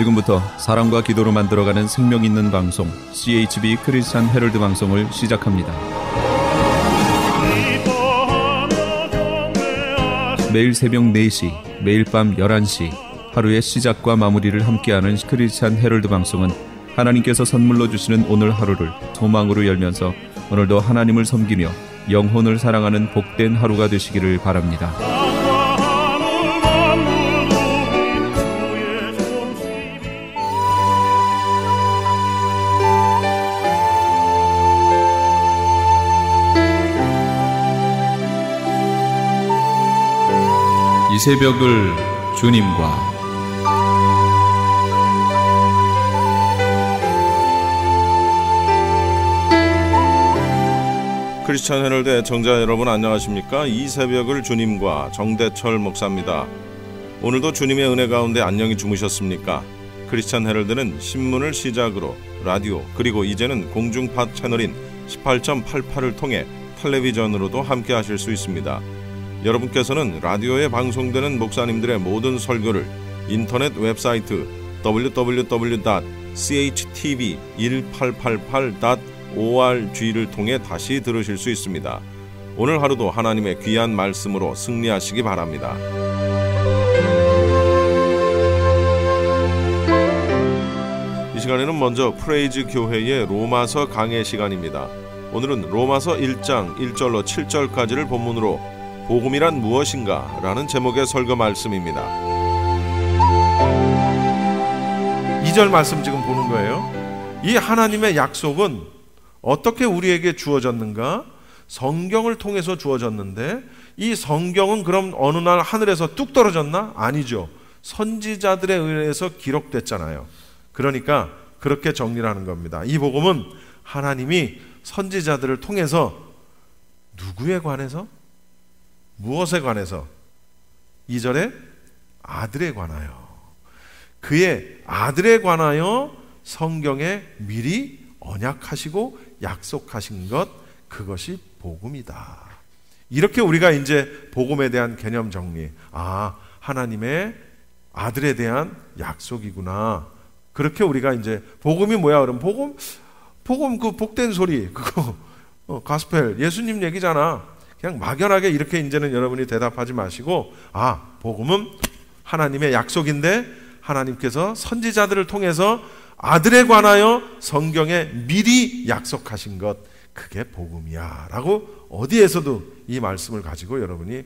지금부터 사랑과 기도로 만들어가는 생명 있는 방송 CHB 크리스찬 헤럴드 방송을 시작합니다. 매일 새벽 4시, 매일 밤 11시 하루의 시작과 마무리를 함께하는 크리스찬 헤럴드 방송은 하나님께서 선물로 주시는 오늘 하루를 소망으로 열면서 오늘도 하나님을 섬기며 영혼을 사랑하는 복된 하루가 되시기를 바랍니다. 이 새벽을 주님과 크리스찬 헤럴드 청자 여러분 안녕하십니까? 이 새벽을 주님과 정대철 목사입니다. 오늘도 주님의 은혜 가운데 안녕히 주무셨습니까? 크리스찬 헤럴드는 신문을 시작으로 라디오 그리고 이제는 공중파 채널인 18.88을 통해 텔레비전으로도 함께 하실 수 있습니다. 여러분께서는 라디오에 방송되는 목사님들의 모든 설교를 인터넷 웹사이트 www.chtv1888.org를 통해 다시 들으실 수 있습니다. 오늘 하루도 하나님의 귀한 말씀으로 승리하시기 바랍니다. 이 시간에는 먼저 프레이즈 교회의 로마서 강해 시간입니다. 오늘은 로마서 1장 1절로 7절까지를 본문으로 복음이란 무엇인가? 라는 제목의 설교 말씀입니다. 2절 말씀 지금 보는 거예요. 이 하나님의 약속은 어떻게 우리에게 주어졌는가? 성경을 통해서 주어졌는데 이 성경은 그럼 어느 날 하늘에서 뚝 떨어졌나? 아니죠. 선지자들에 의해서 기록됐잖아요. 그러니까 그렇게 정리를 하는 겁니다. 이 복음은 하나님이 선지자들을 통해서 누구에 관해서? 무엇에 관해서? 2절에 아들에 관하여, 그의 아들에 관하여 성경에 미리 언약하시고 약속하신 것, 그것이 복음이다. 이렇게 우리가 이제 복음에 대한 개념 정리, 하나님의 아들에 대한 약속이구나. 그렇게 우리가 이제 복음이 뭐야? 그럼 복음 그 복된 소리, 그거 가스펠 예수님 얘기잖아. 그냥 막연하게 이렇게 이제는 여러분이 대답하지 마시고, 복음은 하나님의 약속인데 하나님께서 선지자들을 통해서 아들에 관하여 성경에 미리 약속하신 것, 그게 복음이야 라고 어디에서도 이 말씀을 가지고 여러분이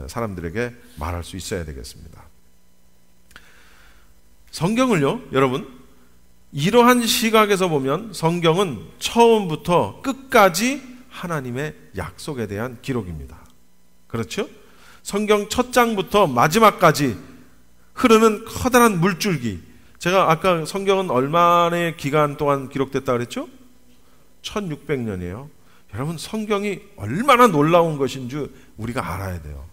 사람들에게 말할 수 있어야 되겠습니다. 성경을요, 여러분, 이러한 시각에서 보면 성경은 처음부터 끝까지 하나님의 약속에 대한 기록입니다. 그렇죠? 성경 첫 장부터 마지막까지 흐르는 커다란 물줄기. 제가 아까 성경은 얼마의 기간 동안 기록됐다 그랬죠? 1600년이에요. 여러분, 성경이 얼마나 놀라운 것인 줄 우리가 알아야 돼요.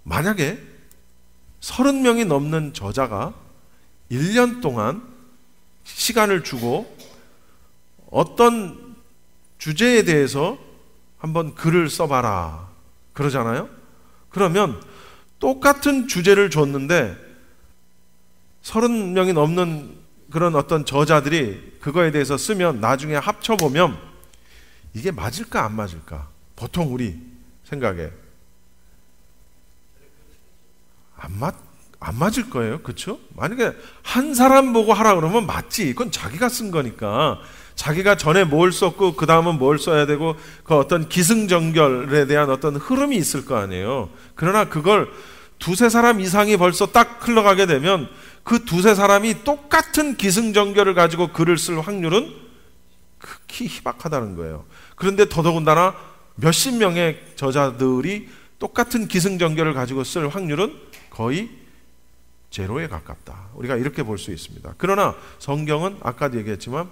만약에 30명이 넘는 저자가 1년 동안 시간을 주고 어떤 주제에 대해서 한번 글을 써봐라 그러잖아요. 그러면 똑같은 주제를 줬는데 30명이 넘는 그런 어떤 저자들이 그거에 대해서 쓰면 나중에 합쳐보면 이게 맞을까 안 맞을까? 보통 우리 생각에 안 맞을 거예요. 그렇죠? 만약에 한 사람 보고 하라 그러면 맞지. 그건 자기가 쓴 거니까. 자기가 전에 뭘 썼고 그 다음은 뭘 써야 되고 그 어떤 기승전결에 대한 어떤 흐름이 있을 거 아니에요. 그러나 그걸 두세 사람 이상이 벌써 딱 흘러가게 되면 그 두세 사람이 똑같은 기승전결을 가지고 글을 쓸 확률은 극히 희박하다는 거예요. 그런데 더더군다나 몇십 명의 저자들이 똑같은 기승전결을 가지고 쓸 확률은 거의 제로에 가깝다. 우리가 이렇게 볼 수 있습니다. 그러나 성경은 아까도 얘기했지만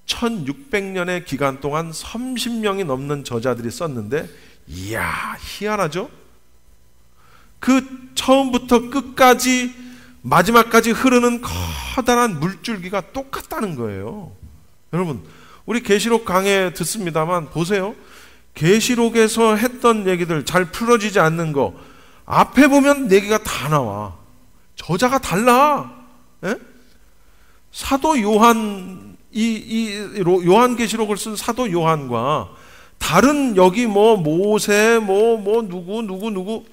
1600년의 기간 동안 30명이 넘는 저자들이 썼는데, 이야, 희한하죠? 그 처음부터 끝까지 마지막까지 흐르는 커다란 물줄기가 똑같다는 거예요. 여러분, 우리 계시록 강해 듣습니다만 보세요. 계시록에서 했던 얘기들 잘 풀어지지 않는 거 앞에 보면 얘기가 다 나와. 저자가 달라. 예? 사도 요한, 요한계시록을 쓴 사도 요한과 다른 여기 뭐 모세, 누구,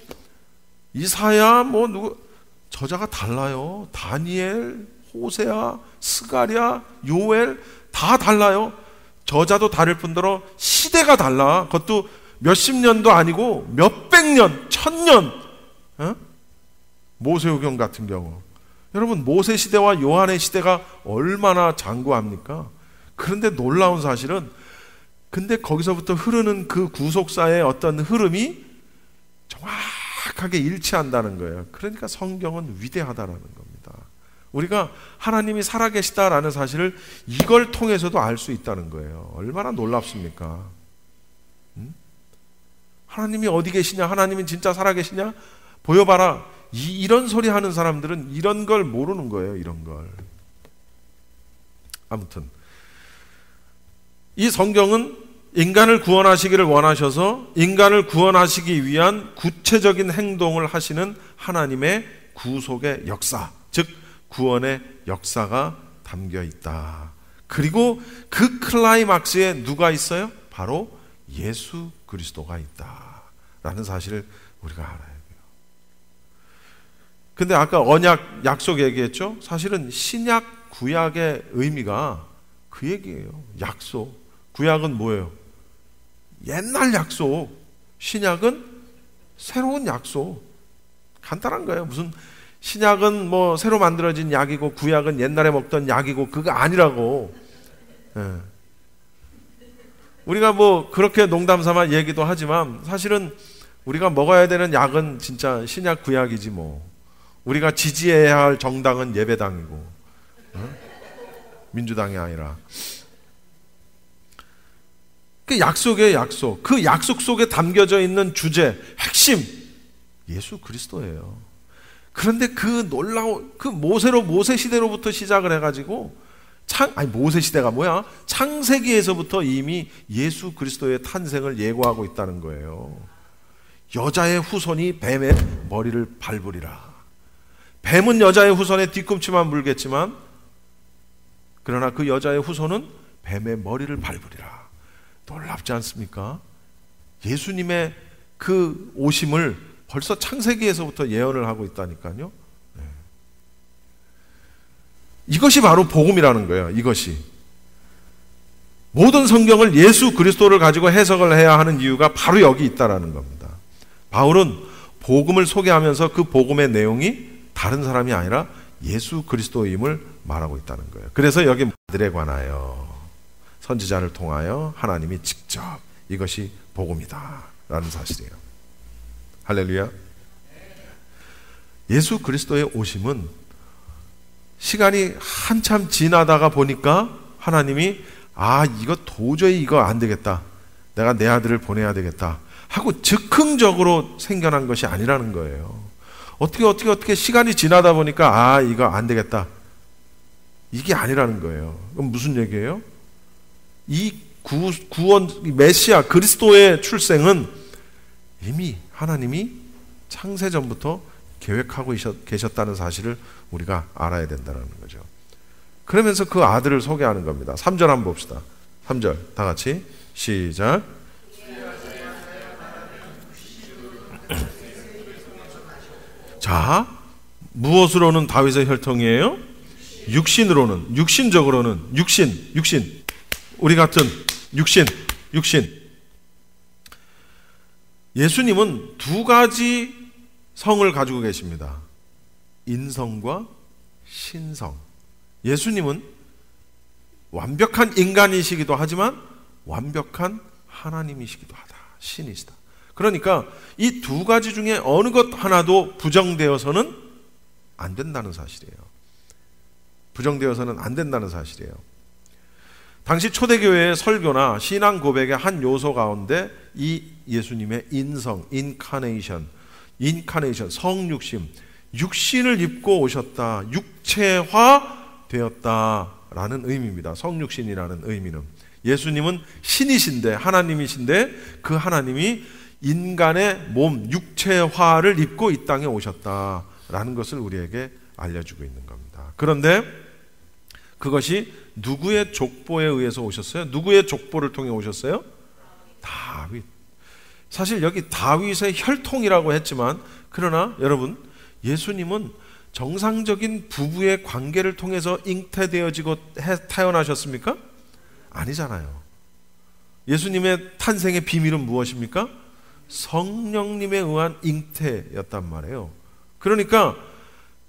이사야, 누구, 저자가 달라요. 다니엘, 호세아, 스가랴, 요엘 다 달라요. 저자도 다를 뿐더러 시대가 달라. 그것도 몇십 년도 아니고 몇백 년, 천년. 모세오경 같은 경우, 여러분 모세 시대와 요한의 시대가 얼마나 장구합니까? 그런데 놀라운 사실은, 근데 거기서부터 흐르는 그 구속사의 어떤 흐름이 정확하게 일치한다는 거예요. 그러니까 성경은 위대하다라는 겁니다. 우리가 하나님이 살아계시다라는 사실을 이걸 통해서도 알 수 있다는 거예요. 얼마나 놀랍습니까? 하나님이 어디 계시냐? 하나님은 진짜 살아계시냐? 보여봐라. 이런 소리 하는 사람들은 이런 걸 모르는 거예요. 이런 걸. 아무튼 이 성경은 인간을 구원하시기를 원하셔서 인간을 구원하시기 위한 구체적인 행동을 하시는 하나님의 구속의 역사, 즉 구원의 역사가 담겨 있다. 그리고 그 클라이막스에 누가 있어요? 바로 예수 그리스도가 있다라는 사실을 우리가 알아야 돼요. 근데 아까 언약, 약속 얘기했죠? 사실은 신약, 구약의 의미가 그 얘기예요. 약속. 구약은 뭐예요? 옛날 약속. 신약은 새로운 약속. 간단한 거예요. 무슨 신약은 뭐 새로 만들어진 약이고 구약은 옛날에 먹던 약이고 그거 아니라고. 예. 우리가 뭐 그렇게 농담 삼아 얘기도 하지만 사실은 우리가 먹어야 되는 약은 진짜 신약 구약이지 뭐. 우리가 지지해야 할 정당은 예배당이고 민주당이 아니라. 그 약속의 약속, 그 약속 속에 담겨져 있는 주제, 핵심 예수 그리스도예요. 그런데 그 놀라운 그 모세 시대로부터 시작을 해가지고 모세 시대가 뭐야? 창세기에서부터 이미 예수 그리스도의 탄생을 예고하고 있다는 거예요. 여자의 후손이 뱀의 머리를 밟으리라. 뱀은 여자의 후손의 뒤꿈치만 물겠지만 그러나 그 여자의 후손은 뱀의 머리를 밟으리라. 놀랍지 않습니까? 예수님의 그 오심을 벌써 창세기에서부터 예언을 하고 있다니까요. 네. 이것이 바로 복음이라는 거예요. 이것이. 모든 성경을 예수 그리스도를 가지고 해석을 해야 하는 이유가 바로 여기 있다라는 겁니다. 바울은 복음을 소개하면서 그 복음의 내용이 다른 사람이 아니라 예수 그리스도임을 말하고 있다는 거예요. 그래서 여기 들에 관하여 선지자를 통하여 하나님이 직접 이것이 복음이다 라는 사실이에요. 할렐루야. 예수 그리스도의 오심은 시간이 한참 지나다가 보니까 하나님이 이거 도저히 이거 안 되겠다. 내가 내 아들을 보내야 되겠다 하고 즉흥적으로 생겨난 것이 아니라는 거예요. 어떻게 시간이 지나다 보니까 이거 안 되겠다. 이게 아니라는 거예요. 그럼 무슨 얘기예요? 이 구원, 메시아 그리스도의 출생은 이미 하나님이 창세전부터 계획하고 계셨다는 사실을 우리가 알아야 된다는 거죠. 그러면서 그 아들을 소개하는 겁니다. 3절 한번 봅시다. 3절 다 같이 시작. 자, 무엇으로는 다윗의 혈통이에요? 육신으로는, 육신적으로는, 육신. 우리 같은 육신. 예수님은 두 가지 성을 가지고 계십니다. 인성과 신성. 예수님은 완벽한 인간이시기도 하지만 완벽한 하나님이시기도 하다. 신이시다. 그러니까 이 두 가지 중에 어느 것 하나도 부정되어서는 안 된다는 사실이에요. 부정되어서는 안 된다는 사실이에요. 당시 초대교회의 설교나 신앙 고백의 한 요소 가운데 이 예수님의 인성, 인카네이션, 성육신, 육신을 입고 오셨다, 육체화 되었다라는 의미입니다. 성육신이라는 의미는 예수님은 신이신데, 하나님이신데 그 하나님이 인간의 몸, 육체화를 입고 이 땅에 오셨다라는 라는 것을 우리에게 알려주고 있는 겁니다. 그런데 그것이 누구의 족보에 의해서 오셨어요? 누구의 족보를 통해 오셨어요? 다윗. 사실 여기 다윗의 혈통이라고 했지만, 그러나 여러분, 예수님은 정상적인 부부의 관계를 통해서 잉태되어지고 태어나셨습니까? 아니잖아요. 예수님의 탄생의 비밀은 무엇입니까? 성령님에 의한 잉태였단 말이에요. 그러니까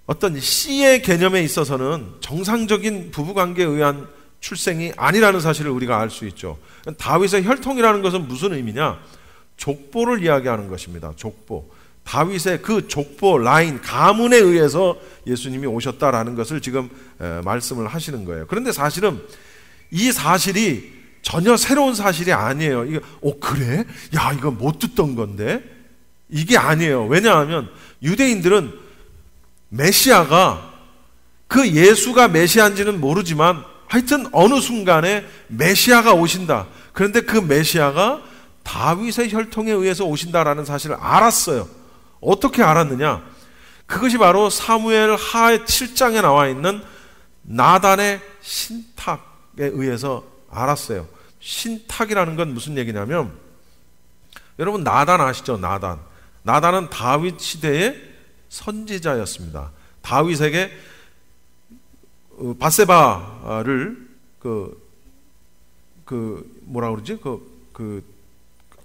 어떤 씨의 개념에 있어서는 정상적인 부부관계에 의한 출생이 아니라는 사실을 우리가 알 수 있죠. 다윗의 혈통이라는 것은 무슨 의미냐? 족보를 이야기하는 것입니다. 족보. 다윗의 그 족보 라인, 가문에 의해서 예수님이 오셨다라는 것을 지금 말씀을 하시는 거예요. 그런데 사실은 이 사실이 전혀 새로운 사실이 아니에요. 이게 그래? 야, 이거 못 듣던 건데? 이게 아니에요. 왜냐하면 유대인들은 메시아가, 그 예수가 메시아인지는 모르지만 하여튼 어느 순간에 메시아가 오신다. 그런데 그 메시아가 다윗의 혈통에 의해서 오신다라는 사실을 알았어요. 어떻게 알았느냐? 그것이 바로 사무엘 하 7장에 나와 있는 나단의 신탁에 의해서 알았어요. 신탁이라는 건 무슨 얘기냐면, 여러분 나단 아시죠? 나단은 다윗 시대의 선지자였습니다. 다윗에게 밧세바를 뭐라 그러지?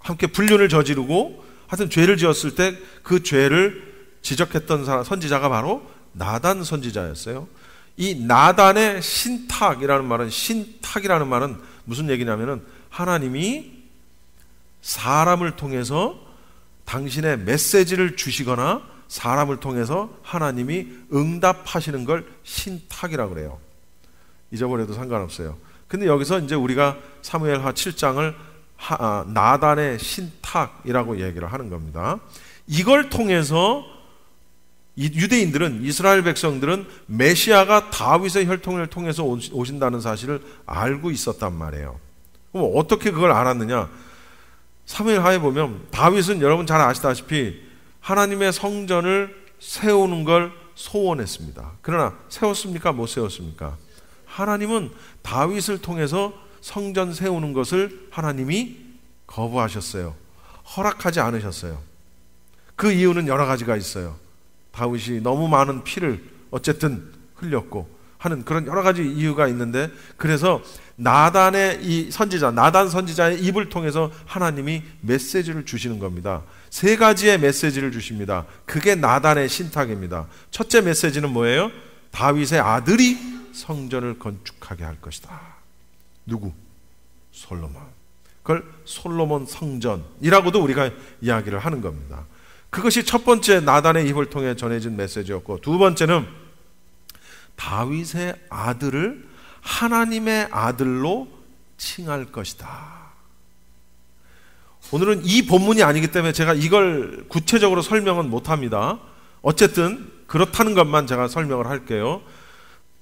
함께 불륜을 저지르고 하여튼 죄를 지었을 때 그 죄를 지적했던 선지자가 바로 나단 선지자였어요. 이 나단의 신탁이라는 말은 무슨 얘기냐면은, 하나님이 사람을 통해서 당신의 메시지를 주시거나 사람을 통해서 하나님이 응답하시는 걸 신탁이라고 그래요. 잊어버려도 상관없어요. 근데 여기서 이제 우리가 사무엘하 7장을 나단의 신탁이라고 얘기를 하는 겁니다. 이걸 통해서 유대인들은, 이스라엘 백성들은 메시아가 다윗의 혈통을 통해서 오신다는 사실을 알고 있었단 말이에요. 그럼 어떻게 그걸 알았느냐? 사무엘하에 보면 다윗은 여러분 잘 아시다시피 하나님의 성전을 세우는 걸 소원했습니다. 그러나 세웠습니까? 못 세웠습니까? 하나님은 다윗을 통해서 성전 세우는 것을 하나님이 거부하셨어요. 허락하지 않으셨어요. 그 이유는 여러 가지가 있어요. 다윗이 너무 많은 피를 어쨌든 흘렸고 하는 그런 여러 가지 이유가 있는데, 그래서 나단 선지자의 입을 통해서 하나님이 메시지를 주시는 겁니다. 3가지의 메시지를 주십니다. 그게 나단의 신탁입니다. 첫째 메시지는 뭐예요? 다윗의 아들이 성전을 건축하게 할 것이다. 누구? 솔로몬. 그걸 솔로몬 성전이라고도 우리가 이야기를 하는 겁니다. 그것이 첫 번째 나단의 입을 통해 전해진 메시지였고, 두 번째는 다윗의 아들을 하나님의 아들로 칭할 것이다. 오늘은 이 본문이 아니기 때문에 제가 이걸 구체적으로 설명은 못합니다. 어쨌든 그렇다는 것만 제가 설명을 할게요.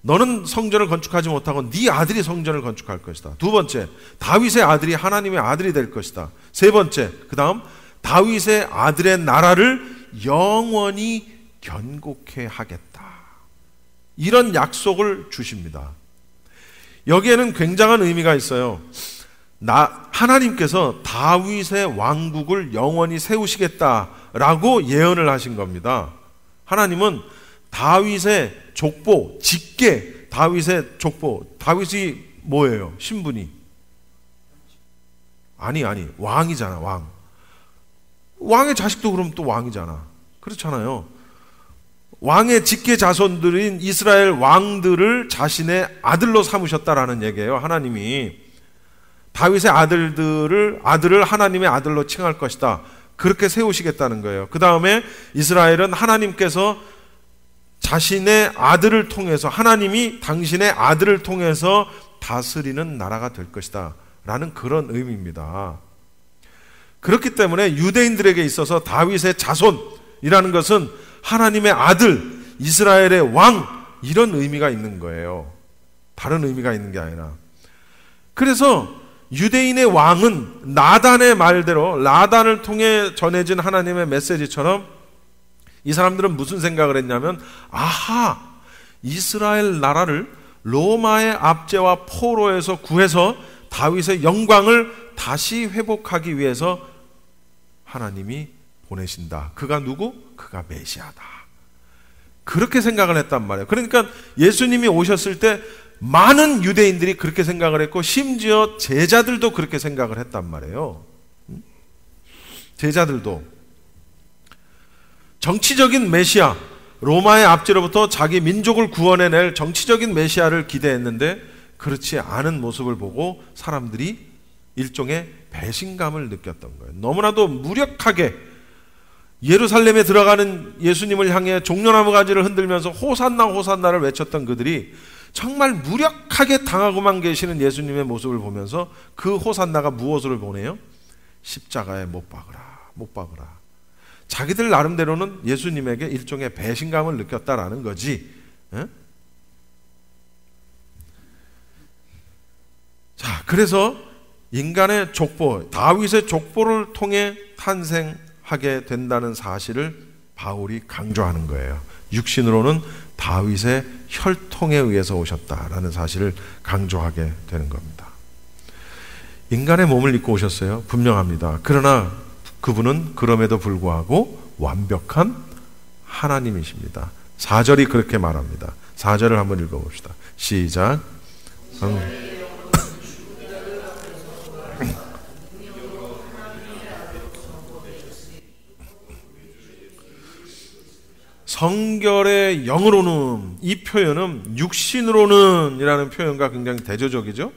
너는 성전을 건축하지 못하고 네 아들이 성전을 건축할 것이다. 두 번째, 다윗의 아들이 하나님의 아들이 될 것이다. 세 번째, 그 다음 다윗의 아들의 나라를 영원히 견고케 하겠다. 이런 약속을 주십니다. 여기에는 굉장한 의미가 있어요. 하나님께서 다윗의 왕국을 영원히 세우시겠다라고 예언을 하신 겁니다. 하나님은 다윗의 족보, 직계, 다윗의 족보, 다윗이 뭐예요? 신분이? 아니, 왕이잖아, 왕. 왕의 자식도 그럼 또 왕이잖아. 그렇잖아요. 왕의 직계 자손들인 이스라엘 왕들을 자신의 아들로 삼으셨다라는 얘기예요. 하나님이 다윗의 아들을 하나님의 아들로 칭할 것이다. 그렇게 세우시겠다는 거예요. 그 다음에 이스라엘은 하나님께서 자신의 아들을 통해서, 하나님이 당신의 아들을 통해서 다스리는 나라가 될 것이다 라는 그런 의미입니다. 그렇기 때문에 유대인들에게 있어서 다윗의 자손이라는 것은 하나님의 아들, 이스라엘의 왕, 이런 의미가 있는 거예요. 다른 의미가 있는 게 아니라. 그래서 유대인의 왕은 나단의 말대로, 나단을 통해 전해진 하나님의 메시지처럼 이 사람들은 무슨 생각을 했냐면, 아하, 이스라엘 나라를 로마의 압제와 포로에서 구해서 다윗의 영광을 다시 회복하기 위해서 하나님이 보내신다. 그가 누구? 그가 메시아다. 그렇게 생각을 했단 말이에요. 그러니까 예수님이 오셨을 때 많은 유대인들이 그렇게 생각을 했고, 심지어 제자들도 그렇게 생각을 했단 말이에요. 제자들도 정치적인 메시아, 로마의 압제로부터 자기 민족을 구원해낼 정치적인 메시아를 기대했는데, 그렇지 않은 모습을 보고 사람들이 일종의 배신감을 느꼈던 거예요. 너무나도 무력하게 예루살렘에 들어가는 예수님을 향해 종려나무 가지를 흔들면서 호산나 호산나를 외쳤던 그들이 정말 무력하게 당하고만 계시는 예수님의 모습을 보면서 그 호산나가 무엇을 보내요? 십자가에 못 박으라, 못 박으라. 자기들 나름대로는 예수님에게 일종의 배신감을 느꼈다라는 거지. 에? 자, 그래서 인간의 족보, 다윗의 족보를 통해 탄생하게 된다는 사실을 바울이 강조하는 거예요. 육신으로는 다윗의 혈통에 의해서 오셨다라는 사실을 강조하게 되는 겁니다. 인간의 몸을 입고 오셨어요. 분명합니다. 그러나 그분은 그럼에도 불구하고 완벽한 하나님이십니다. 4절이 그렇게 말합니다. 4절을 한번 읽어봅시다. 시작. 성결의 영으로는, 이 표현은 육신으로는 이라는 표현과 굉장히 대조적이죠.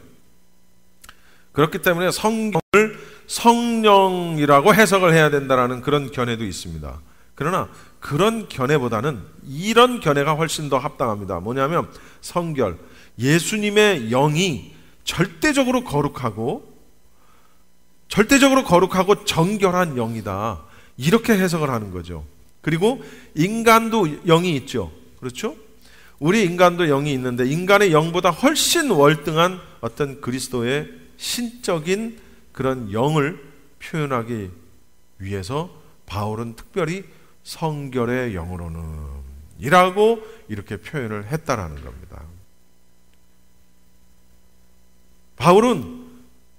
그렇기 때문에 성경을 성령이라고 해석을 해야 된다는 그런 견해도 있습니다. 그러나 그런 견해보다는 이런 견해가 훨씬 더 합당합니다. 뭐냐면 성결, 예수님의 영이 절대적으로 거룩하고 정결한 영이다, 이렇게 해석을 하는 거죠. 그리고 인간도 영이 있죠. 그렇죠? 우리 인간도 영이 있는데, 인간의 영보다 훨씬 월등한 어떤 그리스도의 신적인 그런 영을 표현하기 위해서 바울은 특별히 성결의 영으로는 이라고 이렇게 표현을 했다라는 겁니다. 바울은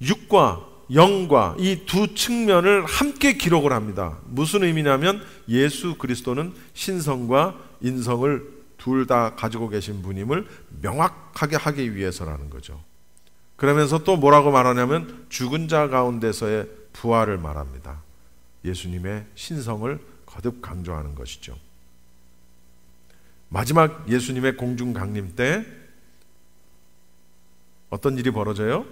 육과 영과 이 두 측면을 함께 기록을 합니다. 무슨 의미냐면 예수 그리스도는 신성과 인성을 둘 다 가지고 계신 분임을 명확하게 하기 위해서라는 거죠. 그러면서 또 뭐라고 말하냐면 죽은 자 가운데서의 부활을 말합니다. 예수님의 신성을 거듭 강조하는 것이죠. 마지막 예수님의 공중 강림 때 어떤 일이 벌어져요?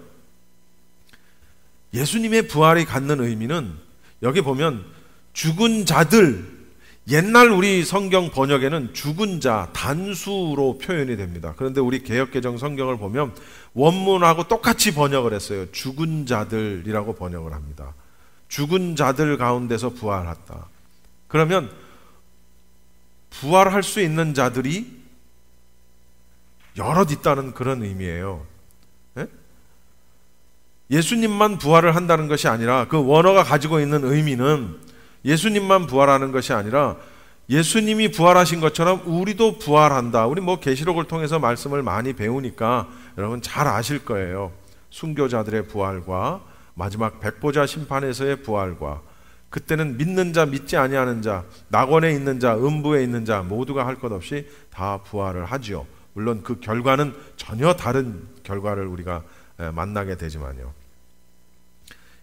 예수님의 부활이 갖는 의미는, 여기 보면 죽은 자들, 옛날 우리 성경 번역에는 죽은 자 단수로 표현이 됩니다. 그런데 우리 개역개정 성경을 보면 원문하고 똑같이 번역을 했어요. 죽은 자들이라고 번역을 합니다. 죽은 자들 가운데서 부활했다. 그러면 부활할 수 있는 자들이 여럿 있다는 그런 의미예요. 예수님만 부활을 한다는 것이 아니라, 그 원어가 가지고 있는 의미는 예수님만 부활하는 것이 아니라 예수님이 부활하신 것처럼 우리도 부활한다. 우리 계시록을 통해서 말씀을 많이 배우니까 여러분 잘 아실 거예요. 순교자들의 부활과 마지막 백보자 심판에서의 부활과, 그때는 믿는 자, 믿지 아니하는 자, 낙원에 있는 자, 음부에 있는 자 모두가 할 것 없이 다 부활을 하지요. 물론 그 결과는 전혀 다른 결과를 우리가 만나게 되지만요.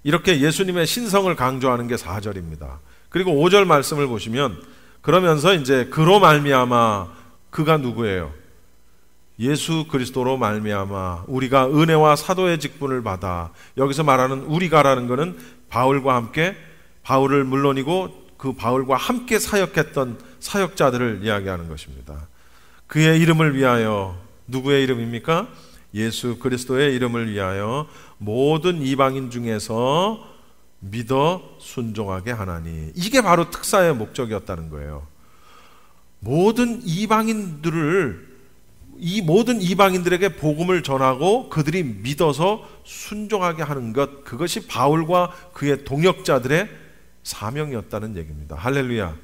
이렇게 예수님의 신성을 강조하는 게 4절입니다. 그리고 5절 말씀을 보시면, 그러면서 이제 그로 말미암아, 그가 누구예요? 예수 그리스도로 말미암아 우리가 은혜와 사도의 직분을 받아. 여기서 말하는 우리가라는 것은 바울과 함께, 바울을 물론이고 그 바울과 함께 사역했던 사역자들을 이야기하는 것입니다. 그의 이름을 위하여, 누구의 이름입니까? 예수 그리스도의 이름을 위하여 모든 이방인 중에서 믿어 순종하게 하나니. 이게 바로 특사의 목적이었다는 거예요. 모든 이방인들에게 복음을 전하고 그들이 믿어서 순종하게 하는 것, 그것이 바울과 그의 동역자들의 사명이었다는 얘기입니다. 할렐루야.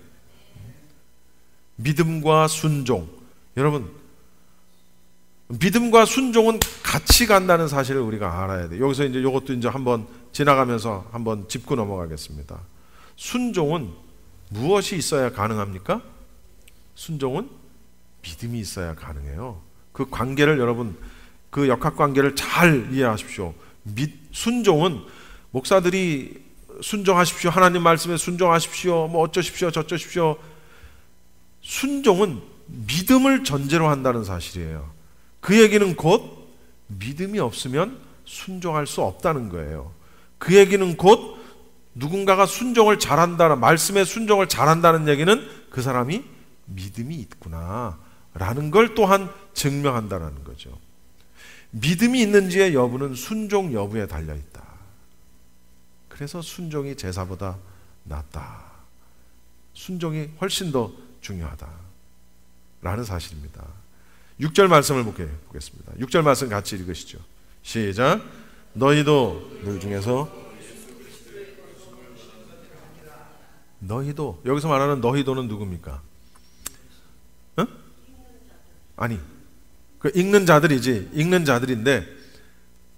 믿음과 순종. 여러분, 믿음과 순종은 같이 간다는 사실을 우리가 알아야 돼요. 여기서 이제 이것도 이제 한번 지나가면서 한번 짚고 넘어가겠습니다. 순종은 무엇이 있어야 가능합니까? 순종은 믿음이 있어야 가능해요. 그 관계를 여러분, 그 역학관계를 잘 이해하십시오. 순종은 목사들이 순종하십시오, 하나님 말씀에 순종하십시오, 뭐 어쩌십시오 저쩌십시오. 순종은 믿음을 전제로 한다는 사실이에요. 그 얘기는 곧 믿음이 없으면 순종할 수 없다는 거예요. 그 얘기는 곧 누군가가 순종을 잘한다, 말씀에 순종을 잘한다는 얘기는 그 사람이 믿음이 있구나 라는 걸 또한 증명한다는 거죠. 믿음이 있는지의 여부는 순종 여부에 달려있다. 그래서 순종이 제사보다 낫다. 순종이 훨씬 더 중요하다 라는 사실입니다. 6절 말씀을 보겠습니다. 6절 말씀 같이 읽으시죠. 시작. 너희도 너희 중에서, 너희도, 여기서 말하는 너희도는 누굽니까? 응? 아니, 그 읽는 자들이지. 읽는 자들인데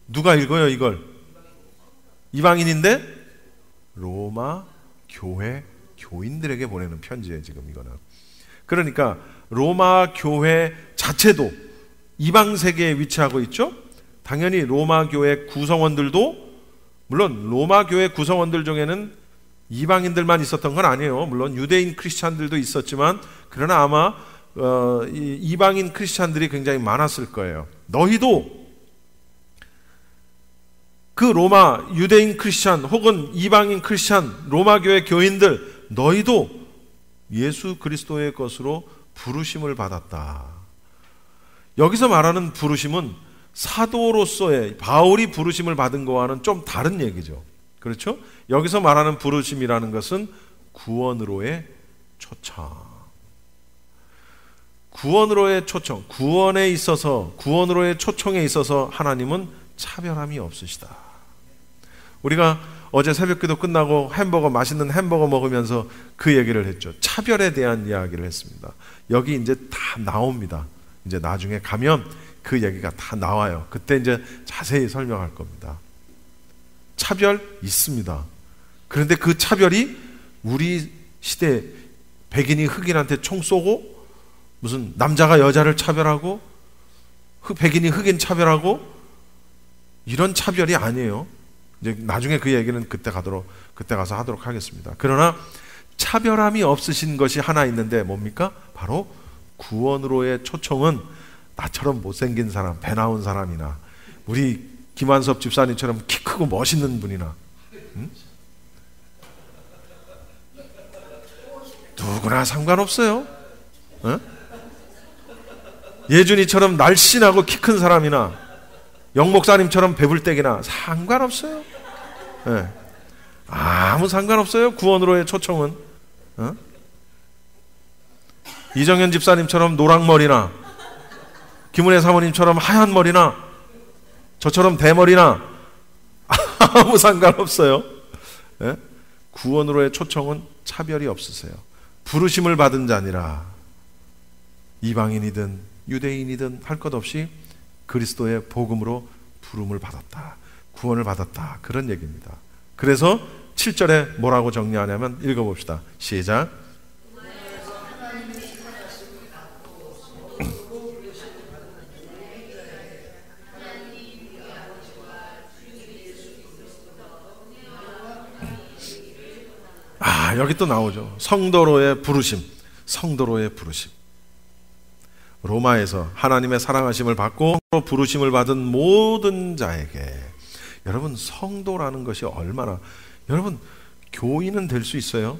누가 읽어요 이걸? 이방인인데 로마 교회 교인들에게 보내는 편지예요 지금 이거는. 그러니까 로마 교회 자체도 이방 세계에 위치하고 있죠. 당연히 로마 교회 구성원들도, 물론 로마 교회 구성원들 중에는 이방인들만 있었던 건 아니에요. 물론 유대인 크리스찬들도 있었지만, 그러나 아마 이방인 크리스찬들이 굉장히 많았을 거예요. 너희도 그 로마 유대인 크리스찬 혹은 이방인 크리스찬 로마 교회 교인들, 너희도 예수 그리스도의 것으로 부르심을 받았다. 여기서 말하는 부르심은 사도로서의 바울이 부르심을 받은 거와는 좀 다른 얘기죠. 그렇죠? 여기서 말하는 부르심이라는 것은 구원으로의 초청. 구원으로의 초청, 구원에 있어서, 구원으로의 초청에 있어서 하나님은 차별함이 없으시다. 우리가 어제 새벽기도 끝나고 맛있는 햄버거 먹으면서 그 얘기를 했죠. 차별에 대한 이야기를 했습니다. 여기 이제 다 나옵니다. 이제 나중에 가면 그 얘기가 다 나와요. 그때 이제 자세히 설명할 겁니다. 차별 있습니다. 그런데 그 차별이 우리 시대 백인이 흑인한테 총 쏘고, 무슨 남자가 여자를 차별하고 백인이 흑인 차별하고 이런 차별이 아니에요. 이제 나중에 그 얘기는 그때 가서 하도록 하겠습니다. 그러나 차별함이 없으신 것이 하나 있는데 뭡니까? 바로 구원으로의 초청은 나처럼 못생긴 사람, 배 나온 사람이나 우리 김한섭 집사님처럼 키 크고 멋있는 분이나, 응? 누구나 상관없어요. 응? 예준이처럼 날씬하고 키 큰 사람이나 영 목사님처럼 배불떼기나 상관없어요. 네. 아무 상관없어요. 구원으로의 초청은. 어? 이정현 집사님처럼 노랑머리나 김은혜 사모님처럼 하얀 머리나 저처럼 대머리나 아무 상관없어요. 네? 구원으로의 초청은 차별이 없으세요. 부르심을 받은 자니라. 이방인이든 유대인이든 할 것 없이 그리스도의 복음으로 부름을 받았다. 구원을 받았다. 그런 얘기입니다. 그래서 7절에 뭐라고 정리하냐면 읽어봅시다. 시작. 여기 또 나오죠. 성도로의 부르심. 성도로의 부르심. 로마에서 하나님의 사랑하심을 받고 부르심을 받은 모든 자에게, 여러분 성도라는 것이 얼마나, 여러분 교인은 될 수 있어요?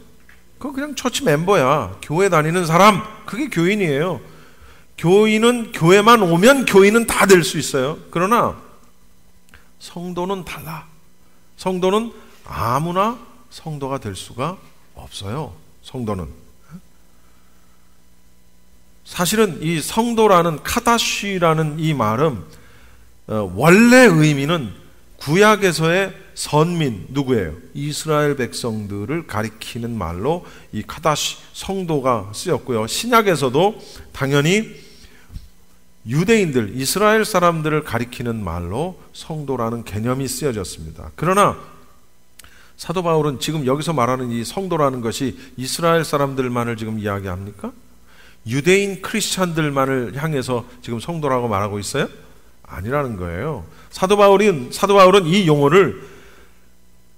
그거 그냥 처치 멤버야. 교회 다니는 사람, 그게 교인이에요. 교인은 교회만 오면 교인은 다 될 수 있어요. 그러나 성도는 달라. 성도는 아무나 성도가 될 수가 없어요. 성도는. 사실은 이 성도라는 카다시라는 이 말은 원래 의미는 구약에서의 선민 누구예요? 이스라엘 백성들을 가리키는 말로 이 카다시 성도가 쓰였고요. 신약에서도 당연히 유대인들, 이스라엘 사람들을 가리키는 말로 성도라는 개념이 쓰여졌습니다. 그러나 사도 바울은 지금 여기서 말하는 이 성도라는 것이 이스라엘 사람들만을 지금 이야기합니까? 유대인 크리스찬들만을 향해서 지금 성도라고 말하고 있어요? 아니라는 거예요. 사도 바울은 이 용어를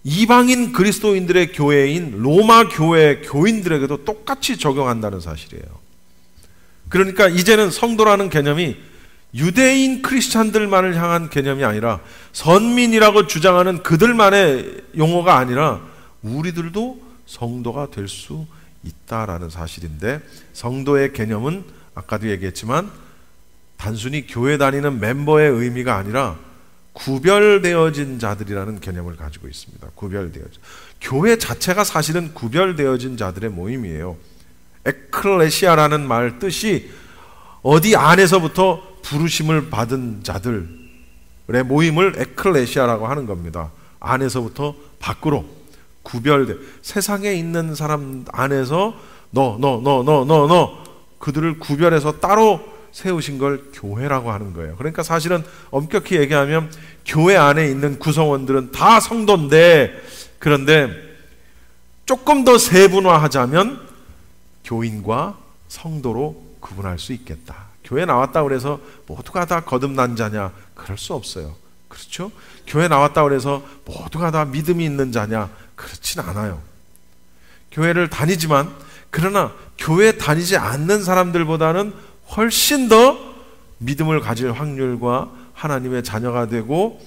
이방인 그리스도인들의 교회인 로마 교회 교인들에게도 똑같이 적용한다는 사실이에요. 그러니까 이제는 성도라는 개념이 유대인 크리스찬들만을 향한 개념이 아니라 선민이라고 주장하는 그들만의 용어가 아니라 우리들도 성도가 될 수 있다라는 사실인데, 성도의 개념은 아까도 얘기했지만 단순히 교회 다니는 멤버의 의미가 아니라 구별되어진 자들이라는 개념을 가지고 있습니다. 구별되어진. 교회 자체가 사실은 구별되어진 자들의 모임이에요. 에클레시아라는 말 뜻이 어디 안에서부터 부르심을 받은 자들의 모임을 에클레시아라고 하는 겁니다. 안에서부터 밖으로 구별돼, 세상에 있는 사람 안에서 너 그들을 구별해서 따로 세우신 걸 교회라고 하는 거예요. 그러니까 사실은 엄격히 얘기하면 교회 안에 있는 구성원들은 다 성도인데, 그런데 조금 더 세분화하자면 교인과 성도로 구분할 수 있겠다. 교회 나왔다고 해서 모두가 다 거듭난 자냐? 그럴 수 없어요. 그렇죠? 교회 나왔다고 해서 모두가 다 믿음이 있는 자냐? 그렇진 않아요. 교회를 다니지만, 그러나 교회 다니지 않는 사람들보다는 훨씬 더 믿음을 가질 확률과 하나님의 자녀가 되고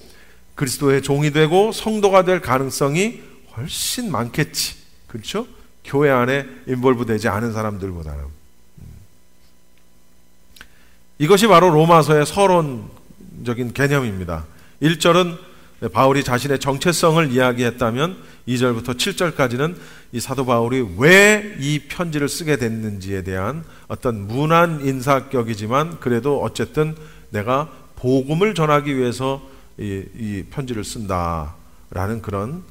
그리스도의 종이 되고 성도가 될 가능성이 훨씬 많겠지. 그렇죠? 교회 안에 인볼브 되지 않은 사람들보다는. 이것이 바로 로마서의 서론적인 개념입니다. 1절은 바울이 자신의 정체성을 이야기했다면 2절부터 7절까지는 이 사도 바울이 왜 이 편지를 쓰게 됐는지에 대한 어떤 문안 인사격이지만 그래도 어쨌든 내가 복음을 전하기 위해서 이 편지를 쓴다라는 그런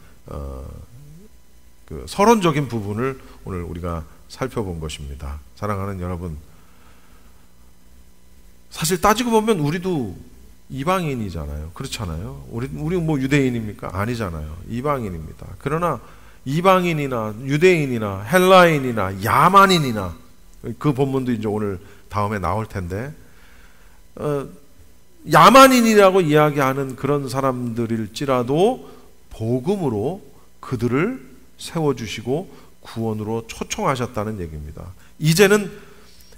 그 서론적인 부분을 오늘 우리가 살펴본 것입니다. 사랑하는 여러분, 사실 따지고 보면 우리도 이방인이잖아요. 그렇잖아요. 우리 뭐 유대인입니까? 아니잖아요. 이방인입니다. 그러나 이방인이나 유대인이나 헬라인이나 야만인이나, 그 본문도 이제 오늘 다음에 나올 텐데, 야만인이라고 이야기하는 그런 사람들일지라도 복음으로 그들을 세워주시고 구원으로 초청하셨다는 얘기입니다. 이제는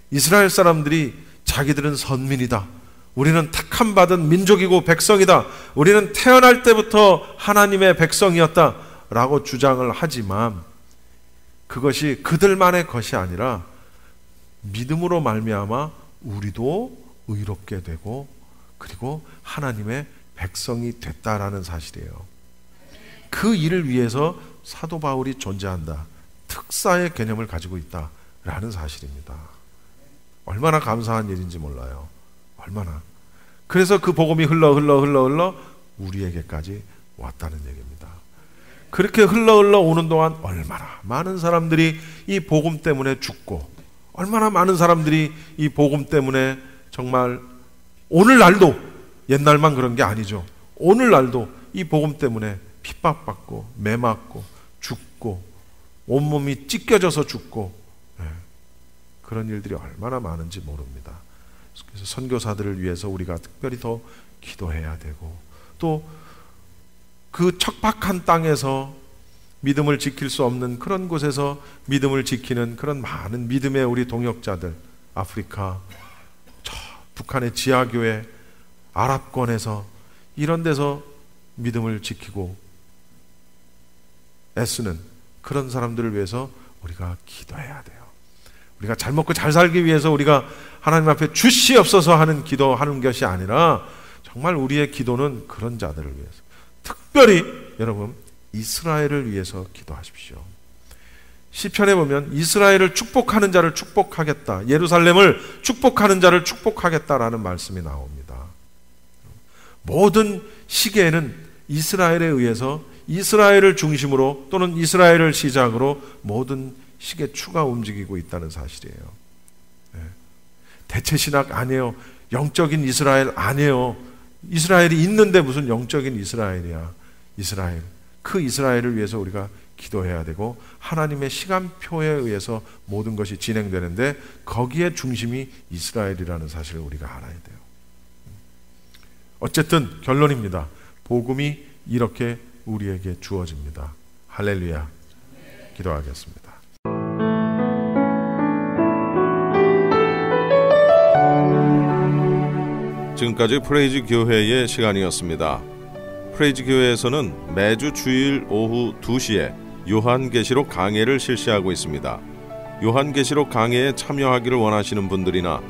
이스라엘 사람들이 자기들은 선민이다, 우리는 택함 받은 민족이고 백성이다, 우리는 태어날 때부터 하나님의 백성이었다 라고 주장을 하지만 그것이 그들만의 것이 아니라 믿음으로 말미암아 우리도 의롭게 되고 그리고 하나님의 백성이 됐다라는 사실이에요. 그 일을 위해서 사도 바울이 존재한다, 특사의 개념을 가지고 있다라는 사실입니다. 얼마나 감사한 일인지 몰라요. 얼마나. 그래서 그 복음이 흘러 우리에게까지 왔다는 얘기입니다. 그렇게 흘러 오는 동안 얼마나 많은 사람들이 이 복음 때문에 죽고, 얼마나 많은 사람들이 이 복음 때문에 정말 오늘날도, 옛날만 그런 게 아니죠, 오늘날도 이 복음 때문에 핍박받고 매맞고 죽고 온몸이 찢겨져서 죽고, 그런 일들이 얼마나 많은지 모릅니다. 그래서 선교사들을 위해서 우리가 특별히 더 기도해야 되고, 또 그 척박한 땅에서 믿음을 지킬 수 없는 그런 곳에서 믿음을 지키는 그런 많은 믿음의 우리 동역자들, 아프리카, 북한의 지하교회, 아랍권에서 이런 데서 믿음을 지키고 애쓰는 그런 사람들을 위해서 우리가 기도해야 돼요. 우리가 잘 먹고 잘 살기 위해서 우리가 하나님 앞에 주시옵소서 하는 기도하는 것이 아니라 정말 우리의 기도는 그런 자들을 위해서, 특별히 여러분 이스라엘을 위해서 기도하십시오. 시편에 보면 이스라엘을 축복하는 자를 축복하겠다, 예루살렘을 축복하는 자를 축복하겠다라는 말씀이 나옵니다. 모든 시기에는 이스라엘에 의해서 이스라엘을 중심으로 또는 이스라엘을 시작으로 모든 식의 추가 움직이고 있다는 사실이에요. 대체 신학 아니에요. 영적인 이스라엘 아니에요. 이스라엘이 있는데 무슨 영적인 이스라엘이야. 이스라엘. 그 이스라엘을 위해서 우리가 기도해야 되고 하나님의 시간표에 의해서 모든 것이 진행되는데 거기에 중심이 이스라엘이라는 사실을 우리가 알아야 돼요. 어쨌든 결론입니다. 복음이 이렇게 우리에게 주어집니다. 할렐루야. 기도하겠습니다. 지금까지 프레이즈 교회의 시간이었습니다. 프레이즈 교회에서는 매주 주일 오후 2시에 요한계시록 강해를 실시하고 있습니다. 요한계시록 강해에 참여하기를 원하시는 분들이나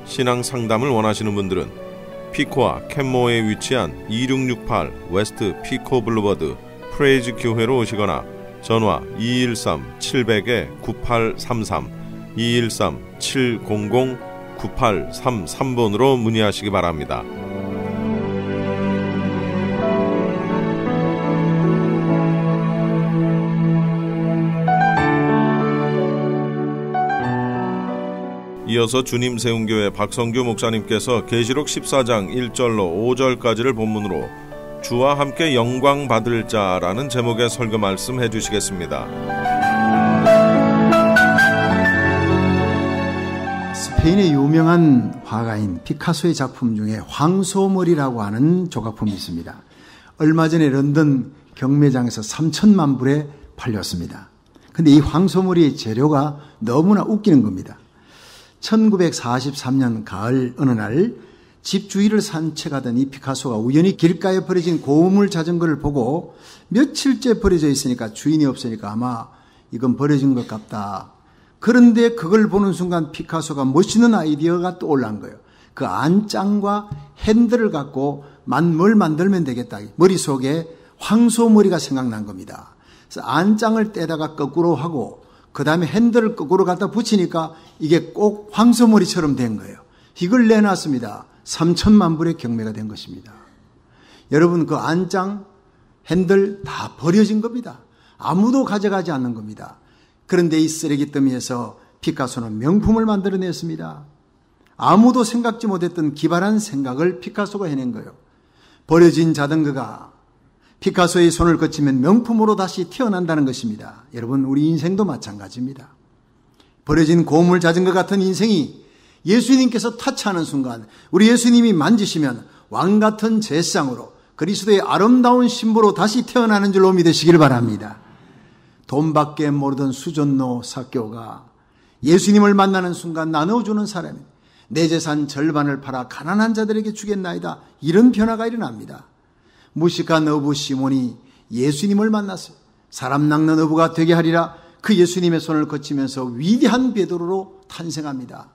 신앙 상담을 원하시는 분들은 피코와 캔모어에 위치한 2668 웨스트 피코 블루버드 프레이즈 교회로 오시거나 전화 213-700-9833 213-700-9833번으로 문의하시기 바랍니다. 이어서 주님세운교회 박성규 목사님께서 계시록 14장 1절로 5절까지를 본문으로 주와 함께 영광 받을 자라는 제목의 설교 말씀 해주시겠습니다. 스페인의 유명한 화가인 피카소의 작품 중에 황소머리라고 하는 조각품이 있습니다. 얼마 전에 런던 경매장에서 3천만 불에 팔렸습니다. 그런데 이 황소머리의 재료가 너무나 웃기는 겁니다. 1943년 가을 어느 날 집 주위를 산책하던 이 피카소가 우연히 길가에 버려진 고물 자전거를 보고 며칠째 버려져 있으니까 주인이 없으니까 아마 이건 버려진 것 같다. 그런데 그걸 보는 순간 피카소가 멋있는 아이디어가 떠올란 거예요. 그 안장과 핸들을 갖고 뭘 만들면 되겠다. 머릿속에 황소머리가 생각난 겁니다. 그래서 안장을 떼다가 거꾸로 하고 그 다음에 핸들을 거꾸로 갖다 붙이니까 이게 꼭 황소머리처럼 된 거예요. 이걸 내놨습니다. 3천만 불의 경매가 된 것입니다. 여러분 그 안장, 핸들 다 버려진 겁니다. 아무도 가져가지 않는 겁니다. 그런데 이 쓰레기 더미에서 피카소는 명품을 만들어냈습니다. 아무도 생각지 못했던 기발한 생각을 피카소가 해낸 거예요. 버려진 자전거가 피카소의 손을 거치면 명품으로 다시 태어난다는 것입니다. 여러분 우리 인생도 마찬가지입니다. 버려진 고물 자전거 같은 인생이 예수님께서 타치하는 순간 우리 예수님이 만지시면 왕같은 제상으로 그리스도의 아름다운 신부로 다시 태어나는 줄로 믿으시길 바랍니다. 돈밖에 모르던 수전노 삭개오가 예수님을 만나는 순간 나눠주는 사람이 내 재산 절반을 팔아 가난한 자들에게 주겠나이다. 이런 변화가 일어납니다. 무식한 어부 시몬이 예수님을 만났어요. 사람 낚는 어부가 되게 하리라. 그 예수님의 손을 거치면서 위대한 베드로로 탄생합니다.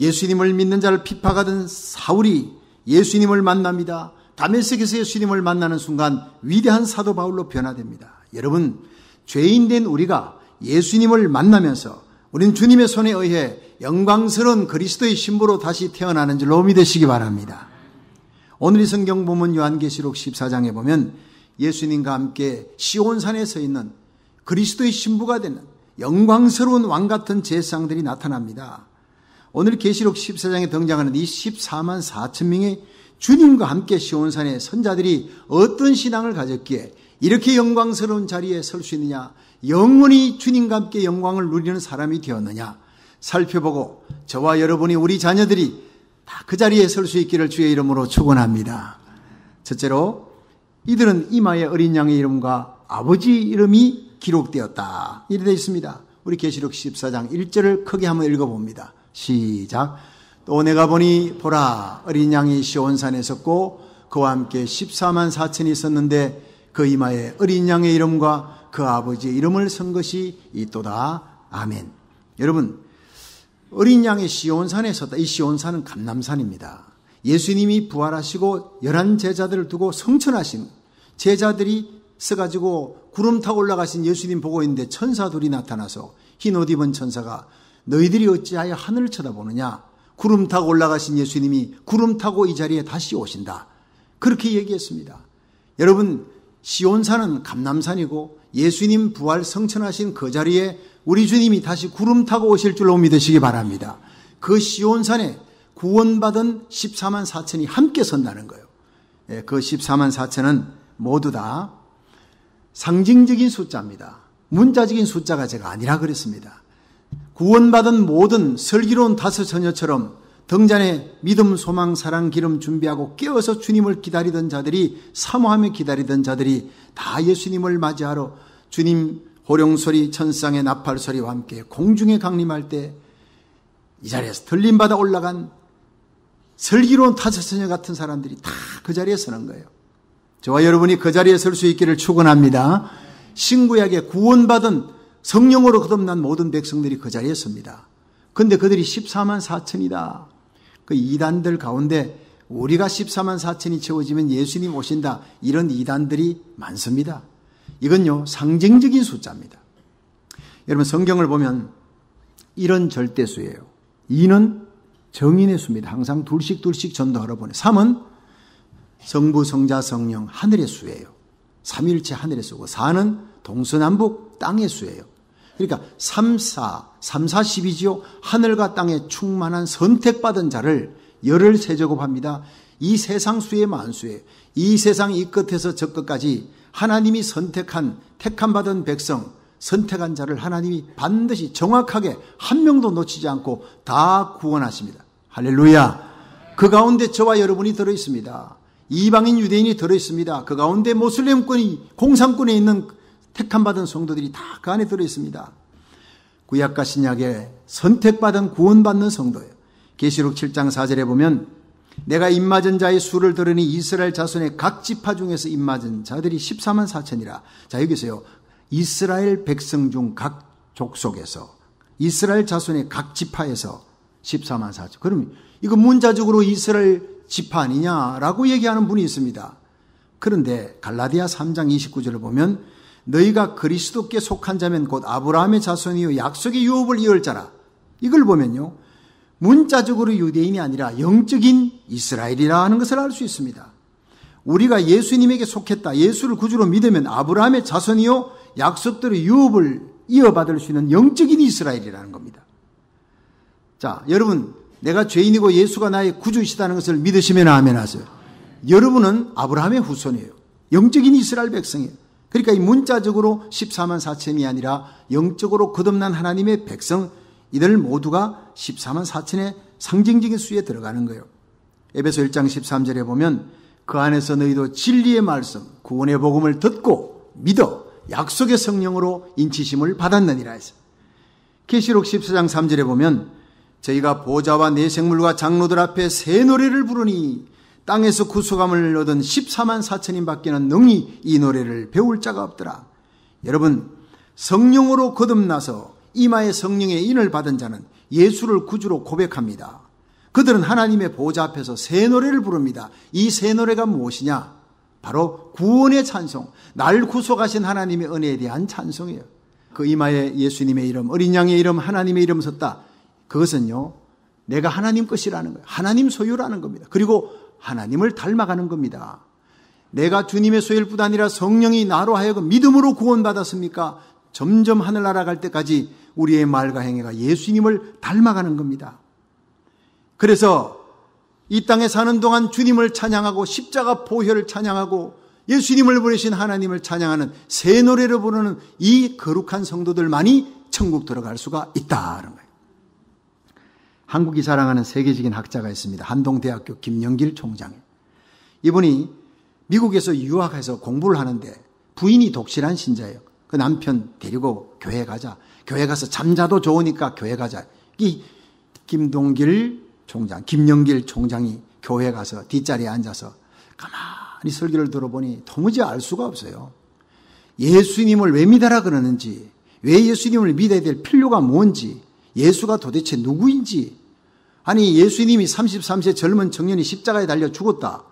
예수님을 믿는 자를 핍박하던 사울이 예수님을 만납니다. 다메섹에서 예수님을 만나는 순간 위대한 사도 바울로 변화됩니다. 여러분 죄인된 우리가 예수님을 만나면서 우리는 주님의 손에 의해 영광스러운 그리스도의 신부로 다시 태어나는 줄로 믿으시기 바랍니다. 오늘 이 성경 본문 요한계시록 14장에 보면 예수님과 함께 시온산에 서 있는 그리스도의 신부가 되는 영광스러운 왕같은 제사장들이 나타납니다. 오늘 계시록 14장에 등장하는 이 14만 4천 명의 주님과 함께 시온산의 선자들이 어떤 신앙을 가졌기에 이렇게 영광스러운 자리에 설 수 있느냐, 영원히 주님과 함께 영광을 누리는 사람이 되었느냐 살펴보고 저와 여러분이 우리 자녀들이 다 그 자리에 설 수 있기를 주의 이름으로 축원합니다. 첫째로 이들은 이마에 어린 양의 이름과 아버지 이름이 기록되었다. 이렇게 되어 있습니다. 우리 계시록 14장 1절을 크게 한번 읽어봅니다. 시작. 또 내가 보니 보라 어린 양이 시온산에 섰고 그와 함께 14만 4천이 있었는데 그 이마에 어린 양의 이름과 그 아버지의 이름을 쓴 것이 있도다. 아멘. 여러분 어린 양의 시온산에 섰다. 이 시온산은 감람산입니다. 예수님이 부활하시고 11 제자들을 두고 성천하신 제자들이 서가지고 구름 타고 올라가신 예수님 보고 있는데 천사 둘이 나타나서 흰 옷 입은 천사가 너희들이 어찌하여 하늘을 쳐다보느냐. 구름 타고 올라가신 예수님이 구름 타고 이 자리에 다시 오신다. 그렇게 얘기했습니다. 여러분, 시온산은 감람산이고 예수님 부활 성천하신 그 자리에 우리 주님이 다시 구름 타고 오실 줄로 믿으시기 바랍니다. 그 시온산에 구원받은 14만 4천이 함께 선다는 거예요. 그 14만 4천은 모두 다 상징적인 숫자입니다. 문자적인 숫자가 제가 아니라 그랬습니다. 구원받은 모든 슬기로운 다섯 처녀처럼 등잔에 믿음, 소망, 사랑, 기름 준비하고 깨어서 주님을 기다리던 자들이, 사모하며 기다리던 자들이 다 예수님을 맞이하러 주님 호령소리, 천상의 나팔소리와 함께 공중에 강림할 때 이 자리에서 들림받아 올라간 슬기로운 다섯 처녀 같은 사람들이 다 그 자리에 서는 거예요. 저와 여러분이 그 자리에 설 수 있기를 축원합니다. 신구약에 구원받은 성령으로 거듭난 모든 백성들이 그 자리에 섭니다. 그런데 그들이 14만 4천이다. 그 이단들 가운데 우리가 14만 4천이 채워지면 예수님 오신다. 이런 이단들이 많습니다. 이건요, 상징적인 숫자입니다. 여러분, 성경을 보면 이런 절대수예요. 2는 정인의 수입니다. 항상 둘씩 전도하러 보내. 3은 성부, 성자, 성령, 하늘의 수예요. 삼위일체 하늘의 수고. 4는 동서남북 땅의 수예요. 그러니까 3, 4, 12지요. 하늘과 땅에 충만한 선택받은 자를 열을 세제곱합니다. 이 세상 수의 만수예요. 이 세상 이 끝에서 저 끝까지 하나님이 선택한, 택함받은 백성, 선택한 자를 하나님이 반드시 정확하게 한 명도 놓치지 않고 다 구원하십니다. 할렐루야. 그 가운데 저와 여러분이 들어있습니다. 이방인 유대인이 들어있습니다. 그 가운데 모슬렘권이 공산권에 있는 택함받은 성도들이 다 그 안에 들어있습니다. 구약과 신약에 선택받은 구원받는 성도예요. 계시록 7장 4절에 보면 내가 입맞은 자의 수를 들으니 이스라엘 자손의 각 지파 중에서 입맞은 자들이 14만 4천이라. 자, 여기서요, 이스라엘 백성 중 각 족속에서, 이스라엘 자손의 각 지파에서 14만 4천. 그럼 이거 문자적으로 이스라엘 지파 아니냐라고 얘기하는 분이 있습니다. 그런데 갈라디아 3장 29절을 보면 너희가 그리스도께 속한 자면 곧 아브라함의 자손이요 약속의 유업을 이을 자라. 이걸 보면요, 문자적으로 유대인이 아니라 영적인 이스라엘이라는 것을 알 수 있습니다. 우리가 예수님에게 속했다, 예수를 구주로 믿으면 아브라함의 자손이요 약속대로 유업을 이어받을 수 있는 영적인 이스라엘이라는 겁니다. 자, 여러분, 내가 죄인이고 예수가 나의 구주이시다는 것을 믿으시면 아멘 하세요. 여러분은 아브라함의 후손이에요. 영적인 이스라엘 백성이에요. 그러니까 이 문자적으로 14만 4천이 아니라 영적으로 거듭난 하나님의 백성, 이들 모두가 14만 4천의 상징적인 수에 들어가는 거예요. 에베소 1장 13절에 보면 그 안에서 너희도 진리의 말씀, 구원의 복음을 듣고 믿어 약속의 성령으로 인치심을 받았느니라 해서. 계시록 14장 3절에 보면 저희가 보좌와 내생물과 장로들 앞에 새 노래를 부르니 땅에서 구속함을 얻은 14만 4천인 밖에는 능히 이 노래를 배울 자가 없더라. 여러분, 성령으로 거듭나서 이마에 성령의 인을 받은 자는 예수를 구주로 고백합니다. 그들은 하나님의 보좌 앞에서 새 노래를 부릅니다. 이 새 노래가 무엇이냐? 바로 구원의 찬송, 날 구속하신 하나님의 은혜에 대한 찬송이에요. 그 이마에 예수님의 이름, 어린 양의 이름, 하나님의 이름 썼다. 그것은요, 내가 하나님 것이라는 거예요. 하나님 소유라는 겁니다. 그리고 하나님을 닮아가는 겁니다. 내가 주님의 소유일 뿐 아니라 성령이 나로 하여금 믿음으로 구원받았습니까? 점점 하늘 날아갈 때까지 우리의 말과 행위가 예수님을 닮아가는 겁니다. 그래서 이 땅에 사는 동안 주님을 찬양하고 십자가 보혈을 찬양하고 예수님을 보내신 하나님을 찬양하는 새 노래를 부르는 이 거룩한 성도들만이 천국 들어갈 수가 있다는 거예요. 한국이 자랑하는 세계적인 학자가 있습니다. 한동대학교 김영길 총장. 이분이 미국에서 유학해서 공부를 하는데 부인이 독실한 신자예요. 그 남편 데리고 교회 가자. 교회 가서 잠자도 좋으니까 교회 가자. 이 김동길 총장, 김영길 총장이 교회 가서 뒷자리에 앉아서 가만히 설교를 들어보니 도무지 알 수가 없어요. 예수님을 왜 믿어라 그러는지, 왜 예수님을 믿어야 될 필요가 뭔지, 예수가 도대체 누구인지. 아니, 예수님이 33세 젊은 청년이 십자가에 달려 죽었다.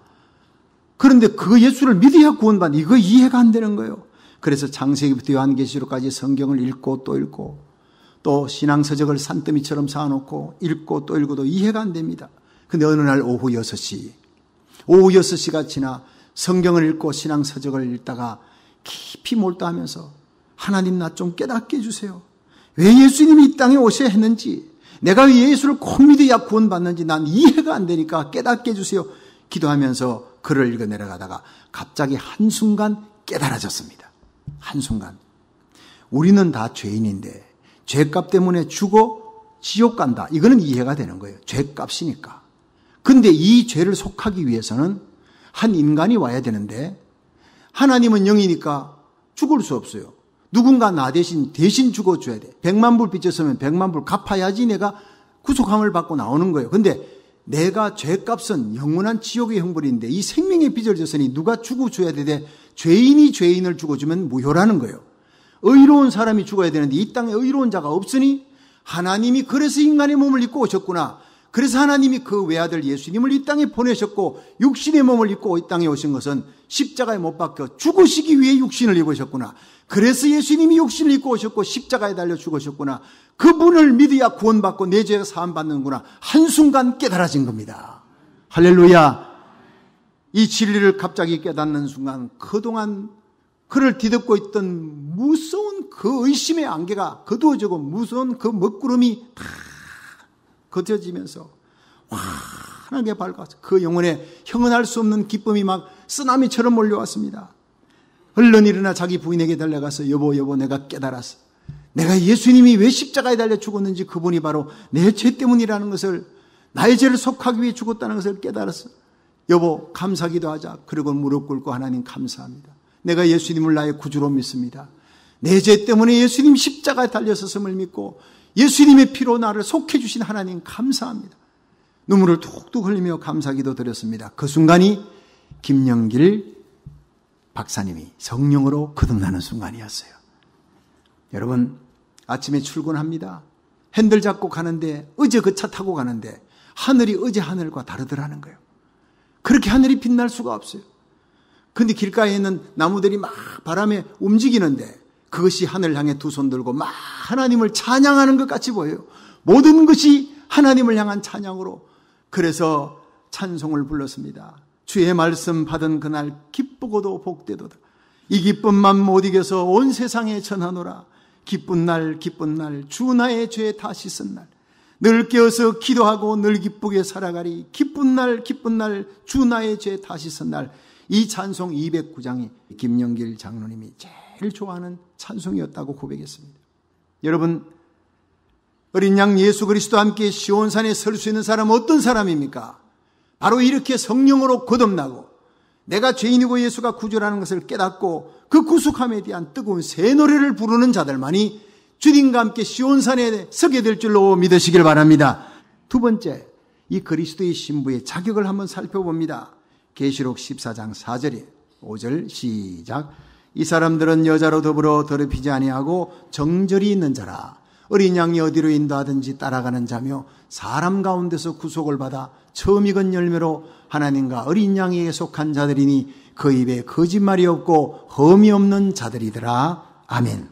그런데 그 예수를 믿어야 구원받는, 이거 이해가 안 되는 거예요. 그래서 창세기부터 요한계시록까지 성경을 읽고 또 읽고 또 신앙서적을 산더미처럼 쌓아놓고 읽고 또 읽어도 이해가 안 됩니다. 근데 어느 날 오후 6시가 지나 성경을 읽고 신앙서적을 읽다가 깊이 몰두하면서 하나님 나 좀 깨닫게 해주세요. 왜 예수님이 이 땅에 오셔야 했는지, 내가 왜 예수를 꼭 믿어야 구원받는지 난 이해가 안 되니까 깨닫게 해주세요. 기도하면서 글을 읽어 내려가다가 갑자기 한순간 깨달아졌습니다. 한순간. 우리는 다 죄인인데 죄값 때문에 죽어 지옥 간다. 이거는 이해가 되는 거예요. 죄값이니까. 근데 이 죄를 속하기 위해서는 한 인간이 와야 되는데 하나님은 영이니까 죽을 수 없어요. 누군가 나 대신 죽어줘야 돼. 100만 불 빚졌으면 100만 불 갚아야지 내가 구속함을 받고 나오는 거예요. 근데 내가 죄값은 영원한 지옥의 형벌인데 이 생명의 빚을 졌으니 누가 죽어줘야 되되 죄인이 죄인을 죽어주면 무효라는 거예요. 의로운 사람이 죽어야 되는데 이 땅에 의로운 자가 없으니 하나님이 그래서 인간의 몸을 입고 오셨구나. 그래서 하나님이 그 외아들 예수님을 이 땅에 보내셨고 육신의 몸을 입고 이 땅에 오신 것은 십자가에 못 박혀 죽으시기 위해 육신을 입으셨구나. 그래서 예수님이 육신을 입고 오셨고 십자가에 달려 죽으셨구나. 그분을 믿어야 구원받고 내 죄가 사함받는구나. 한순간 깨달아진 겁니다. 할렐루야. 이 진리를 갑자기 깨닫는 순간 그동안 그를 뒤덮고 있던 무서운 그 의심의 안개가 거두어지고 무서운 그 먹구름이 다 거쳐지면서 환하게 밝아서 그 영혼에 형언할 수 없는 기쁨이 막 쓰나미처럼 몰려왔습니다. 얼른 일어나 자기 부인에게 달려가서 여보 내가 깨달았어. 내가 예수님이 왜 십자가에 달려 죽었는지 그분이 바로 내 죄 때문이라는 것을, 나의 죄를 속하기 위해 죽었다는 것을 깨달았어. 여보 감사기도 하자. 그리고 무릎 꿇고 하나님 감사합니다. 내가 예수님을 나의 구주로 믿습니다. 내 죄 때문에 예수님 십자가에 달렸었음을 믿고 예수님의 피로 나를 속해 주신 하나님 감사합니다. 눈물을 툭툭 흘리며 감사기도 드렸습니다. 그 순간이 김영길 박사님이 성령으로 거듭나는 순간이었어요. 여러분 아침에 출근합니다. 핸들 잡고 가는데 어제 그 차 타고 가는데 하늘이 어제 하늘과 다르더라는 거예요. 그렇게 하늘이 빛날 수가 없어요. 근데 길가에 있는 나무들이 막 바람에 움직이는데 그것이 하늘 향해 두 손 들고 막 하나님을 찬양하는 것 같이 보여요. 모든 것이 하나님을 향한 찬양으로. 그래서 찬송을 불렀습니다. 주의 말씀 받은 그날 기쁘고도 복되도다. 이 기쁨만 못 이겨서 온 세상에 전하노라. 기쁜 날 주 나의 죄 다 씻은 날. 늘 깨어서 기도하고 늘 기쁘게 살아가리. 기쁜 날 주 나의 죄 다 씻은 날. 이 찬송 209장이 김영길 장로님이 제일 좋아하는 찬송이었다고 고백했습니다. 여러분 어린 양 예수 그리스도와 함께 시온산에 설 수 있는 사람은 어떤 사람입니까? 바로 이렇게 성령으로 거듭나고 내가 죄인이고 예수가 구주라는 것을 깨닫고 그 구속함에 대한 뜨거운 새 노래를 부르는 자들만이 주님과 함께 시온산에 서게 될 줄로 믿으시길 바랍니다. 두 번째, 이 그리스도의 신부의 자격을 한번 살펴봅니다. 계시록 14장 4절에 5절 시작. 이 사람들은 여자로 더불어 더럽히지 아니하고 정절이 있는 자라. 어린 양이 어디로 인도하든지 따라가는 자며 사람 가운데서 구속을 받아 처음 익은 열매로 하나님과 어린 양에게 속한 자들이니 그 입에 거짓말이 없고 험이 없는 자들이더라. 아멘.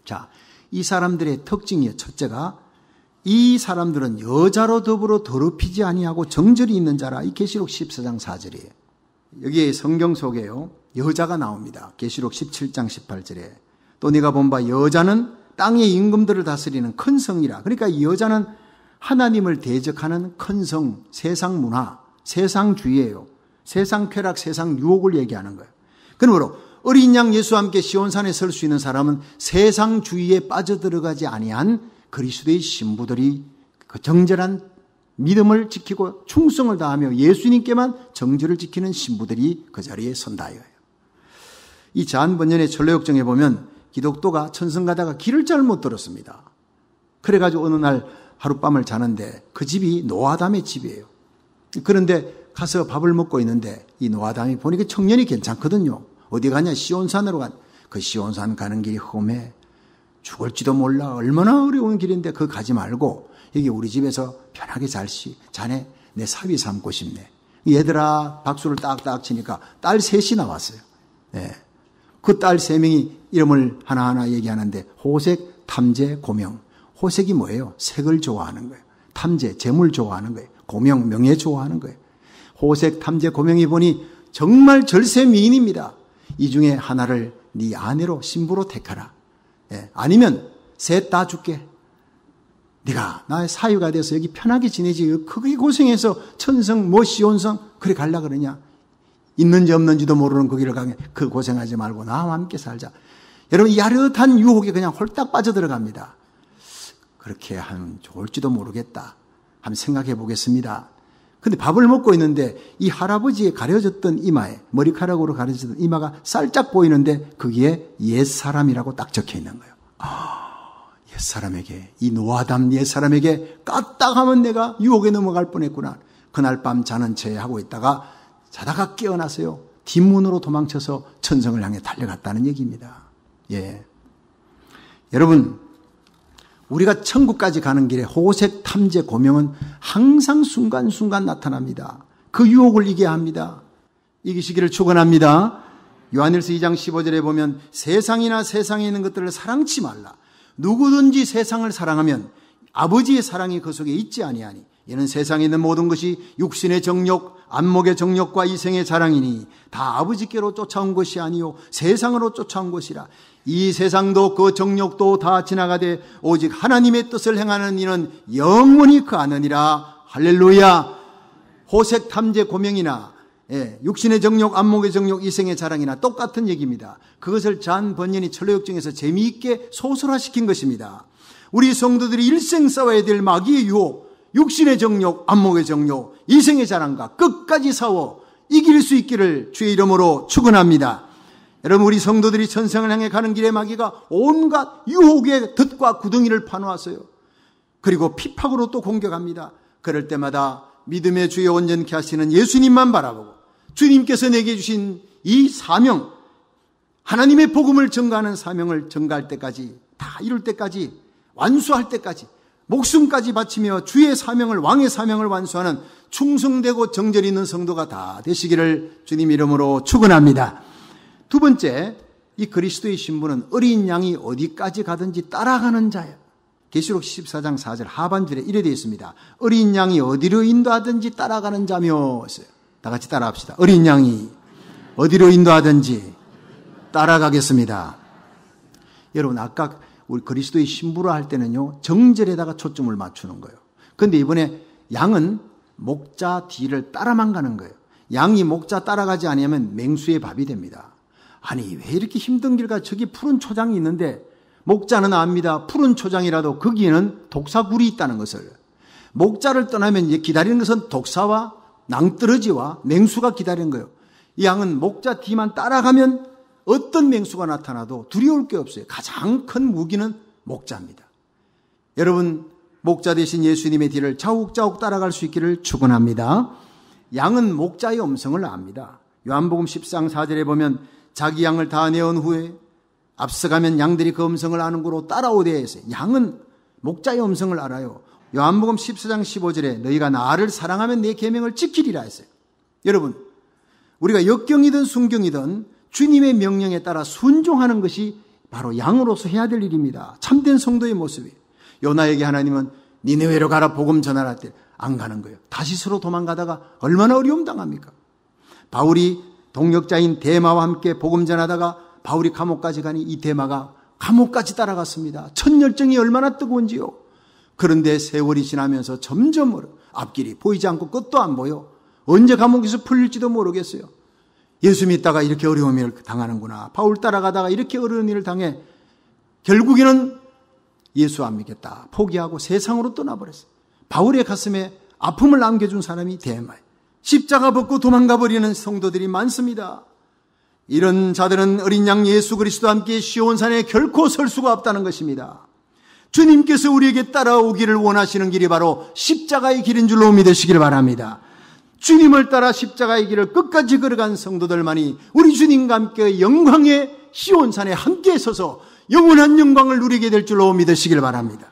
자, 이 사람들의 특징이에요. 첫째가 이 사람들은 여자로 더불어 더럽히지 아니하고 정절이 있는 자라. 이 계시록 14장 4절이에요. 여기에 성경 속에요. 여자가 나옵니다. 계시록 17장 18절에 또 네가 본 바 여자는 땅의 임금들을 다스리는 큰 성이라. 그러니까 이 여자는 하나님을 대적하는 큰 성, 세상 문화, 세상주의예요. 세상 쾌락, 세상 유혹을 얘기하는 거예요. 그러므로 어린 양 예수와 함께 시온산에 설 수 있는 사람은 세상주의에 빠져들어가지 아니한 그리스도의 신부들이 그 정절한 믿음을 지키고 충성을 다하며 예수님께만 정절을 지키는 신부들이 그 자리에 선다예요. 이 자한번연의 전례역정에 보면 기독도가 천성 가다가 길을 잘못 들었습니다. 그래가지고 어느 날 하룻밤을 자는데 그 집이 노아담의 집이에요. 그런데 가서 밥을 먹고 있는데 이 노아담이 보니까 청년이 괜찮거든요. 어디 가냐? 시온산으로 간. 그 시온산 가는 길이 험해. 죽을지도 몰라. 얼마나 어려운 길인데 그거 가지 말고 여기 우리 집에서 편하게 잘 쉬. 자네 내 사위 삼고 싶네. 얘들아 박수를 딱딱 치니까 딸 셋이 나왔어요. 네. 그 딸 세 명이 이름을 하나하나 얘기하는데 호색, 탐재, 고명. 호색이 뭐예요? 색을 좋아하는 거예요. 탐재, 재물 좋아하는 거예요. 고명, 명예 좋아하는 거예요. 호색, 탐재, 고명이 보니 정말 절세 미인입니다. 이 중에 하나를 네 아내로 신부로 택하라. 아니면 셋 다 줄게. 네가 나의 사유가 돼서 여기 편하게 지내지. 크게 고생해서 천성 시온성 그래 갈라 그러냐. 있는지 없는지도 모르는 거기를 가게 그 고생하지 말고 나와 함께 살자. 여러분 이 야릇한 유혹에 그냥 홀딱 빠져들어갑니다. 그렇게 하면 좋을지도 모르겠다. 한번 생각해 보겠습니다. 근데 밥을 먹고 있는데 이 할아버지의 가려졌던 이마에 머리카락으로 가려졌던 이마가 살짝 보이는데 거기에 옛사람이라고 딱 적혀 있는 거예요. 옛사람에게 이 노아담 옛사람에게 까딱하면 내가 유혹에 넘어갈 뻔했구나. 그날 밤 자는 채 하고 있다가 자다가 깨어나서요. 뒷문으로 도망쳐서 천성을 향해 달려갔다는 얘기입니다. 여러분 우리가 천국까지 가는 길에 호색 탐제 고명은 항상 순간순간 나타납니다. 그 유혹을 이겨야 합니다. 이기시기를 축원합니다. 요한일서 2장 15절에 보면 세상이나 세상에 있는 것들을 사랑치 말라. 누구든지 세상을 사랑하면 아버지의 사랑이 그 속에 있지 아니하니 이는 세상에 있는 모든 것이 육신의 정욕, 안목의 정욕과 이생의 자랑이니 다 아버지께로 쫓아온 것이 아니요 세상으로 쫓아온 것이라. 이 세상도 그 정욕도 다 지나가되 오직 하나님의 뜻을 행하는 이는 영원히 거하느니라. 할렐루야. 호색 탐제 고명이나 육신의 정욕, 안목의 정욕, 이생의 자랑이나 똑같은 얘기입니다. 그것을 잔 번연이 철로역정에서 재미있게 소설화시킨 것입니다. 우리 성도들이 일생 싸워야 될 마귀의 유혹, 육신의 정욕, 안목의 정욕, 이생의 자랑과 끝까지 싸워 이길 수 있기를 주의 이름으로 축원합니다. 여러분 우리 성도들이 천성을 향해 가는 길에 마귀가 온갖 유혹의 덫과 구덩이를 파놓았어요. 그리고 피팍으로 또 공격합니다. 그럴 때마다 믿음의 주여 온전케 하시는 예수님만 바라보고 주님께서 내게 주신 이 사명, 하나님의 복음을 전가하는 사명을 전가할 때까지, 다 이룰 때까지, 완수할 때까지 목숨까지 바치며 주의 사명을, 왕의 사명을 완수하는 충성되고 정절 있는 성도가 다 되시기를 주님 이름으로 축원합니다. 두 번째, 이 그리스도의 신부는 어린 양이 어디까지 가든지 따라가는 자예요. 계시록 14장 4절 하반절에 이래 되어 있습니다. 어린 양이 어디로 인도하든지 따라가는 자며. 다 같이 따라합시다. 어린 양이 어디로 인도하든지 따라가겠습니다. 여러분 아까 우리 그리스도의 신부라 할 때는요 정절에다가 초점을 맞추는 거예요. 그런데 이번에 양은 목자 뒤를 따라만 가는 거예요. 양이 목자 따라가지 않으면 맹수의 밥이 됩니다. 아니 왜 이렇게 힘든 길가 저기 푸른 초장이 있는데 목자는 압니다. 푸른 초장이라도 거기에는 독사굴이 있다는 것을. 목자를 떠나면 이제 기다리는 것은 독사와 낭떠러지와 맹수가 기다리는 거예요. 이 양은 목자 뒤만 따라가면 어떤 맹수가 나타나도 두려울 게 없어요. 가장 큰 무기는 목자입니다. 여러분 목자 되신 예수님의 뒤를 자욱자욱 따라갈 수 있기를 축원합니다. 양은 목자의 음성을 압니다. 요한복음 10장 4절에 보면 자기 양을 다 내온 후에 앞서가면 양들이 그 음성을 아는 거로 따라오되 했어요. 양은 목자의 음성을 알아요. 요한복음 14장 15절에 너희가 나를 사랑하면 내 계명을 지키리라 했어요. 여러분 우리가 역경이든 순경이든 주님의 명령에 따라 순종하는 것이 바로 양으로서 해야 될 일입니다. 참된 성도의 모습이에요. 요나에게 하나님은 니네웨로 가라 복음 전하라 할 때 안 가는 거예요. 다시스로 도망가다가 얼마나 어려움 당합니까? 바울이 동역자인 데마와 함께 복음 전하다가 바울이 감옥까지 가니 이 데마가 감옥까지 따라갔습니다. 첫 열정이 얼마나 뜨거운지요. 그런데 세월이 지나면서 점점 앞길이 보이지 않고 끝도 안 보여. 언제 감옥에서 풀릴지도 모르겠어요. 예수 믿다가 이렇게 어려운 일을 당하는구나. 바울 따라가다가 이렇게 어려운 일을 당해 결국에는 예수 안 믿겠다. 포기하고 세상으로 떠나버렸어요. 바울의 가슴에 아픔을 남겨준 사람이 데마예요. 십자가 벗고 도망가버리는 성도들이 많습니다. 이런 자들은 어린 양 예수 그리스도와 함께 시온산에 결코 설 수가 없다는 것입니다. 주님께서 우리에게 따라오기를 원하시는 길이 바로 십자가의 길인 줄로 믿으시길 바랍니다. 주님을 따라 십자가의 길을 끝까지 걸어간 성도들만이 우리 주님과 함께 영광의 시온산에 함께 서서 영원한 영광을 누리게 될 줄로 믿으시길 바랍니다.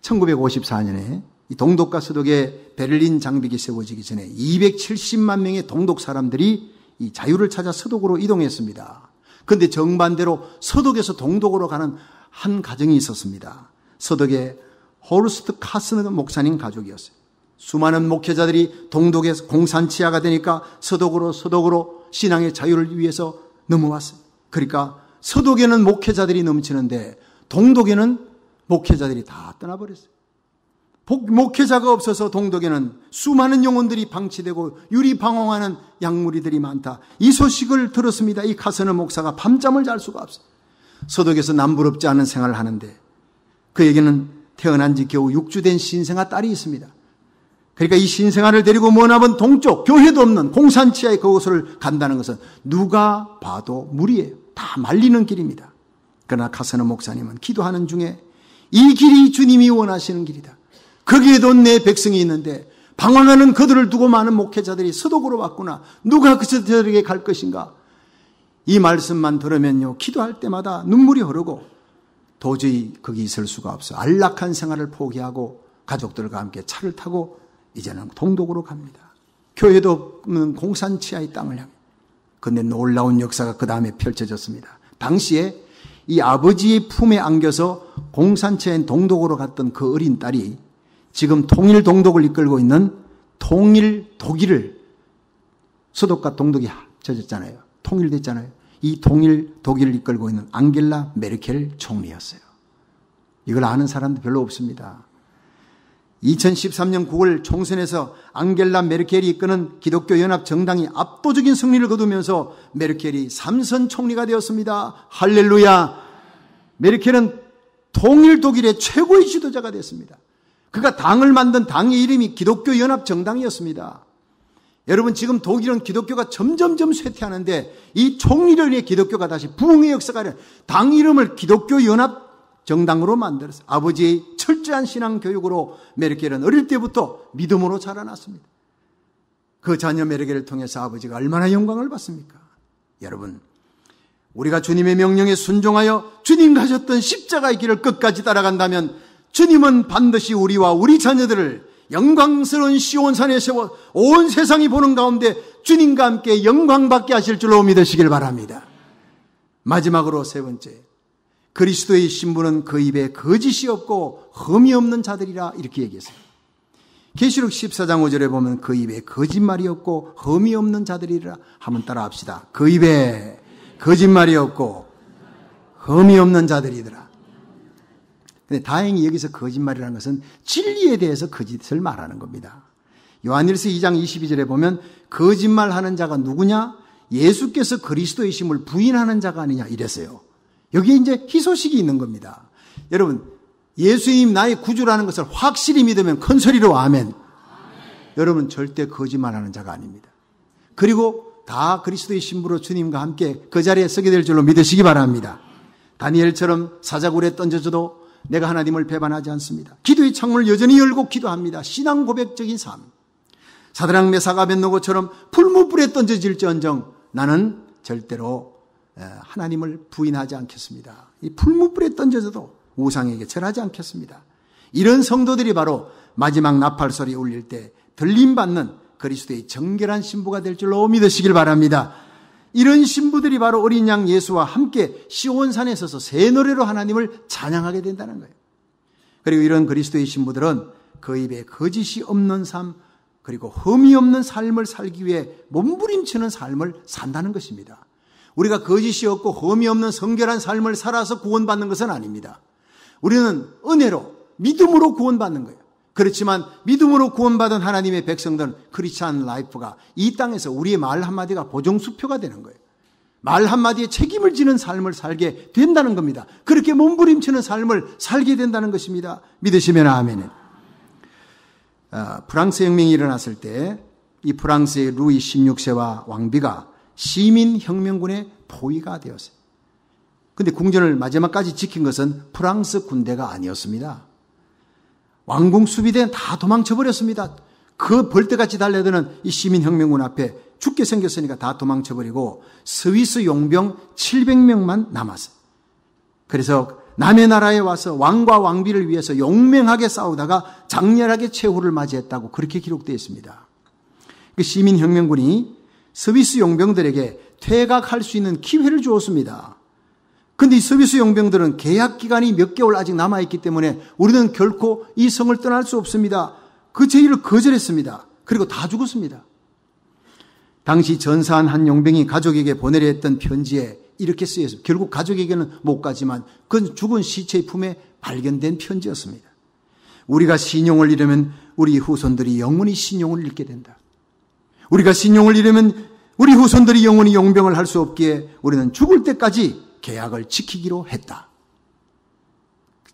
1954년에 이 동독과 서독의 베를린 장벽이 세워지기 전에 270만 명의 동독 사람들이 이 자유를 찾아 서독으로 이동했습니다. 그런데 정반대로 서독에서 동독으로 가는 한 가정이 있었습니다. 서독의 호르스트 카스너 목사님 가족이었어요. 수많은 목회자들이 동독에서 공산치하가 되니까 서독으로 신앙의 자유를 위해서 넘어왔어요. 그러니까 서독에는 목회자들이 넘치는데 동독에는 목회자들이 다 떠나버렸어요. 목회자가 없어서 동독에는 수많은 영혼들이 방치되고 유리방황하는 약무리들이 많다. 이 소식을 들었습니다. 이 카서너 목사가 밤잠을 잘 수가 없어요. 서독에서 남부럽지 않은 생활을 하는데 그에게는 태어난 지 겨우 6주 된 신생아 딸이 있습니다. 그러니까 이 신생아를 데리고 머나먼 동쪽 교회도 없는 공산치하의 그곳을 간다는 것은 누가 봐도 무리예요. 다 말리는 길입니다. 그러나 카서너 목사님은 기도하는 중에 이 길이 주님이 원하시는 길이다. 거기에도 내 백성이 있는데 방황하는 그들을 두고 많은 목회자들이 서독으로 왔구나. 누가 그들에게 갈 것인가? 이 말씀만 들으면요, 기도할 때마다 눈물이 흐르고 도저히 거기 있을 수가 없어. 안락한 생활을 포기하고 가족들과 함께 차를 타고 이제는 동독으로 갑니다. 교회도 없는 공산치하의 땅을 향해. 그런데 놀라운 역사가 그 다음에 펼쳐졌습니다. 당시에 이 아버지의 품에 안겨서 공산치하인 동독으로 갔던 그 어린 딸이 지금 통일 동독을 이끌고 있는 통일 독일을, 서독과 동독이 합쳐졌잖아요. 통일됐잖아요. 이 통일 독일을 이끌고 있는 앙겔라 메르켈 총리였어요. 이걸 아는 사람도 별로 없습니다. 2013년 9월 총선에서 앙겔라 메르켈이 이끄는 기독교 연합 정당이 압도적인 승리를 거두면서 메르켈이 3선 총리가 되었습니다. 할렐루야. 메르켈은 통일 독일의 최고의 지도자가 됐습니다. 그가 당을 만든 당의 이름이 기독교 연합 정당이었습니다. 여러분, 지금 독일은 기독교가 점점점 쇠퇴하는데 이 총리를 위해 기독교가 다시 부흥의 역사가 아니라 당 이름을 기독교 연합 정당으로 만들었어요. 아버지의 철저한 신앙 교육으로 메르켈은 어릴 때부터 믿음으로 자라났습니다. 그 자녀 메르켈을 통해서 아버지가 얼마나 영광을 받습니까? 여러분, 우리가 주님의 명령에 순종하여 주님 가셨던 십자가의 길을 끝까지 따라간다면 주님은 반드시 우리와 우리 자녀들을 영광스러운 시온산에 세워 온 세상이 보는 가운데 주님과 함께 영광받게 하실 줄로 믿으시길 바랍니다. 마지막으로 세 번째, 그리스도의 신부는 그 입에 거짓이 없고 흠이 없는 자들이라 이렇게 얘기했어요. 계시록 14장 5절에 보면 그 입에 거짓말이 없고 흠이 없는 자들이라. 한번 따라 합시다. 그 입에 거짓말이 없고 흠이 없는 자들이더라. 근데 다행히 여기서 거짓말이라는 것은 진리에 대해서 거짓을 말하는 겁니다. 요한일서 2장 22절에 보면 거짓말하는 자가 누구냐? 예수께서 그리스도이심을 부인하는 자가 아니냐 이랬어요. 여기에 이제 희소식이 있는 겁니다. 여러분, 예수님 나의 구주라는 것을 확실히 믿으면 큰 소리로 아멘. 아멘. 여러분, 절대 거짓말하는 자가 아닙니다. 그리고 다 그리스도의 신부로 주님과 함께 그 자리에 서게 될 줄로 믿으시기 바랍니다. 다니엘처럼 사자굴에 던져져도 내가 하나님을 배반하지 않습니다. 기도의 창문을 여전히 열고 기도합니다. 신앙 고백적인 삶. 사드락 메삭 아벳느고처럼 풀무불에 던져질지언정 나는 절대로 하나님을 부인하지 않겠습니다. 이 풀무불에 던져져도 우상에게 절하지 않겠습니다. 이런 성도들이 바로 마지막 나팔소리 울릴 때 들림받는 그리스도의 정결한 신부가 될 줄로 믿으시길 바랍니다. 이런 신부들이 바로 어린 양 예수와 함께 시온산에 서서 새 노래로 하나님을 찬양하게 된다는 거예요. 그리고 이런 그리스도의 신부들은 그 입에 거짓이 없는 삶, 그리고 흠이 없는 삶을 살기 위해 몸부림치는 삶을 산다는 것입니다. 우리가 거짓이 없고 흠이 없는 성결한 삶을 살아서 구원받는 것은 아닙니다. 우리는 은혜로, 믿음으로 구원받는 거예요. 그렇지만 믿음으로 구원받은 하나님의 백성들은 크리스찬 라이프가 이 땅에서 우리의 말 한마디가 보정수표가 되는 거예요. 말 한마디에 책임을 지는 삶을 살게 된다는 겁니다. 그렇게 몸부림치는 삶을 살게 된다는 것입니다. 믿으시면 아멘. 프랑스 혁명이 일어났을 때 이 프랑스의 루이 16세와 왕비가 시민혁명군의 포위가 되었어요. 그런데 궁전을 마지막까지 지킨 것은 프랑스 군대가 아니었습니다. 왕궁 수비대는 다 도망쳐버렸습니다. 그 벌떼같이 달려드는 이 시민혁명군 앞에 죽게 생겼으니까 다 도망쳐버리고 스위스 용병 700명만 남았어요. 그래서 남의 나라에 와서 왕과 왕비를 위해서 용맹하게 싸우다가 장렬하게 최후를 맞이했다고 그렇게 기록되어 있습니다. 그 시민혁명군이 스위스 용병들에게 퇴각할 수 있는 기회를 주었습니다. 그런데 이 스위스 용병들은 계약 기간이 몇 개월 아직 남아있기 때문에 우리는 결코 이 성을 떠날 수 없습니다. 그 제의를 거절했습니다. 그리고 다 죽었습니다. 당시 전사한 한 용병이 가족에게 보내려 했던 편지에 이렇게 쓰여있습니다. 결국 가족에게는 못 가지만 그건 죽은 시체의 품에 발견된 편지였습니다. 우리가 신용을 잃으면 우리 후손들이 영원히 신용을 잃게 된다. 우리가 신용을 잃으면 우리 후손들이 영원히 용병을 할 수 없기에 우리는 죽을 때까지 계약을 지키기로 했다.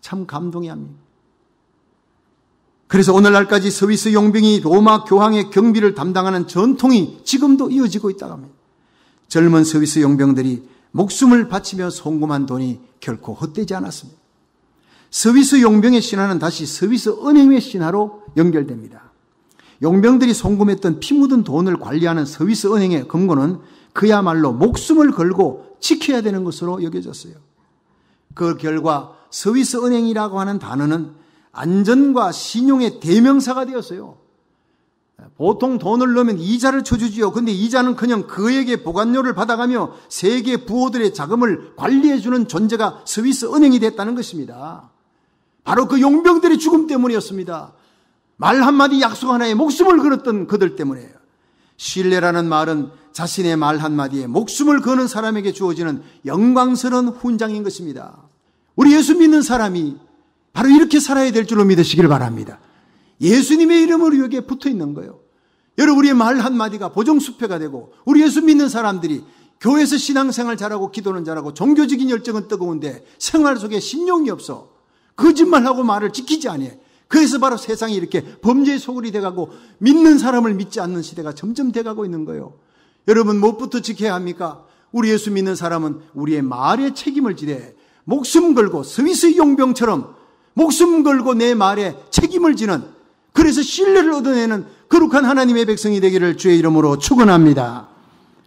참 감동이 합니다. 그래서 오늘날까지 스위스 용병이 로마 교황의 경비를 담당하는 전통이 지금도 이어지고 있다고 합니다. 젊은 스위스 용병들이 목숨을 바치며 송금한 돈이 결코 헛되지 않았습니다. 스위스 용병의 신화는 다시 스위스 은행의 신화로 연결됩니다. 용병들이 송금했던 피 묻은 돈을 관리하는 스위스 은행의 금고는 그야말로 목숨을 걸고 지켜야 되는 것으로 여겨졌어요. 그 결과 스위스 은행이라고 하는 단어는 안전과 신용의 대명사가 되었어요. 보통 돈을 넣으면 이자를 쳐주지요. 근데 이자는커녕 그에게 보관료를 받아가며 세계 부호들의 자금을 관리해주는 존재가 스위스 은행이 됐다는 것입니다. 바로 그 용병들의 죽음 때문이었습니다. 말 한마디 약속 하나에 목숨을 걸었던 그들 때문이에요. 신뢰라는 말은 자신의 말 한마디에 목숨을 거는 사람에게 주어지는 영광스러운 훈장인 것입니다. 우리 예수 믿는 사람이 바로 이렇게 살아야 될 줄로 믿으시길 바랍니다. 예수님의 이름으로 여기에 붙어 있는 거예요. 여러분, 우리의 말 한마디가 보정수표가 되고 우리 예수 믿는 사람들이 교회에서 신앙생활 잘하고 기도는 잘하고 종교적인 열정은 뜨거운데 생활 속에 신용이 없어. 거짓말하고 말을 지키지 않아요. 그래서 바로 세상이 이렇게 범죄의 소굴이 돼가고 믿는 사람을 믿지 않는 시대가 점점 돼가고 있는 거예요. 여러분, 무엇부터 지켜야 합니까? 우리 예수 믿는 사람은 우리의 말에 책임을 지되 목숨 걸고 스위스 용병처럼 목숨 걸고 내 말에 책임을 지는, 그래서 신뢰를 얻어내는 거룩한 하나님의 백성이 되기를 주의 이름으로 축원합니다.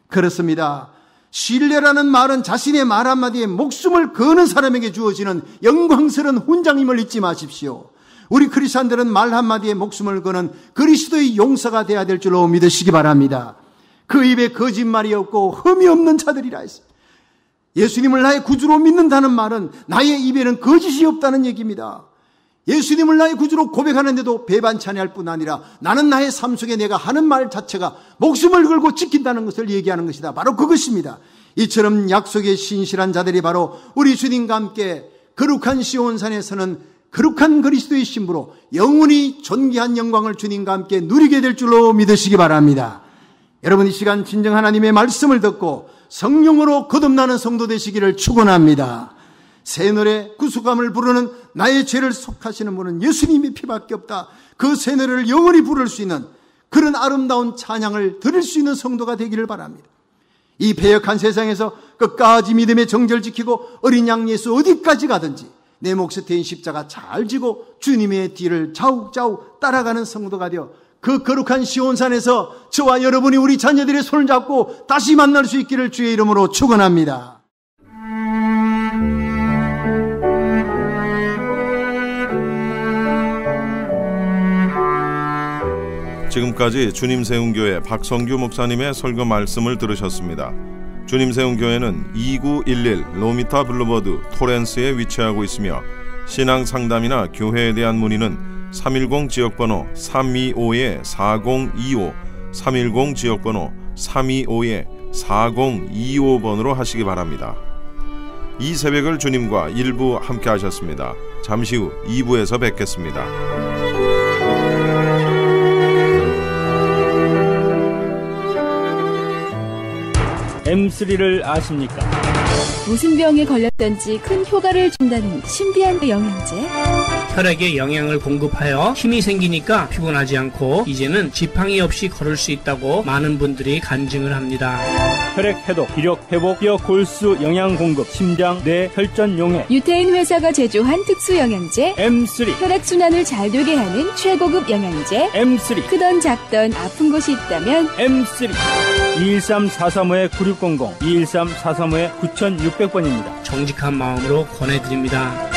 그렇습니다. 신뢰라는 말은 자신의 말 한마디에 목숨을 거는 사람에게 주어지는 영광스러운 훈장임을 잊지 마십시오. 우리 크리스찬들은 말 한마디에 목숨을 거는 그리스도의 용사가 되어야 될 줄로 믿으시기 바랍니다. 그 입에 거짓말이 없고 흠이 없는 자들이라 했습니다. 예수님을 나의 구주로 믿는다는 말은 나의 입에는 거짓이 없다는 얘기입니다. 예수님을 나의 구주로 고백하는데도 배반찬해할 뿐 아니라 나는 나의 삶 속에 내가 하는 말 자체가 목숨을 걸고 지킨다는 것을 얘기하는 것이다. 바로 그것입니다. 이처럼 약속에 신실한 자들이 바로 우리 주님과 함께 거룩한 시온산에서는 거룩한 그리스도의 신부로 영원히 존귀한 영광을 주님과 함께 누리게 될 줄로 믿으시기 바랍니다. 여러분, 이 시간 진정 하나님의 말씀을 듣고 성령으로 거듭나는 성도 되시기를 축원합니다. 새 노래 구속함을 부르는 나의 죄를 속하시는 분은 예수님의 피밖에 없다. 그 새 노래를 영원히 부를 수 있는 그런 아름다운 찬양을 들을 수 있는 성도가 되기를 바랍니다. 이 패역한 세상에서 끝까지 믿음의 정절 지키고 어린 양 예수 어디까지 가든지 내 몫에 대인 십자가 잘 지고 주님의 뒤를 자욱자욱 따라가는 성도가 되어 그 거룩한 시온산에서 저와 여러분이 우리 자녀들의 손을 잡고 다시 만날 수 있기를 주의 이름으로 축원합니다. 지금까지 주님세운교회 박성규 목사님의 설교 말씀을 들으셨습니다. 주님세운교회는 2911 로미타 블루버드 토렌스에 위치하고 있으며 신앙상담이나 교회에 대한 문의는 310 지역번호 325-4025 310 지역번호 325-4025번으로 하시기 바랍니다. 이 새벽을 주님과 일부 함께 하셨습니다. 잠시 후 2부에서 뵙겠습니다. M3를 아십니까? 무슨 병에 걸렸던지 큰 효과를 준다는 신비한 영양제. 혈액에 영양을 공급하여 힘이 생기니까 피곤하지 않고 이제는 지팡이 없이 걸을 수 있다고 많은 분들이 간증을 합니다. 혈액 해독, 기력 회복, 뼈 골수 영양 공급, 심장, 뇌, 혈전 용해. 유태인 회사가 제조한 특수 영양제 M3. 혈액 순환을 잘 되게 하는 최고급 영양제 M3. 크던 작던 아픈 곳이 있다면 M3. 213-435-9600, 213-435-9600번입니다. 정직한 마음으로 권해드립니다.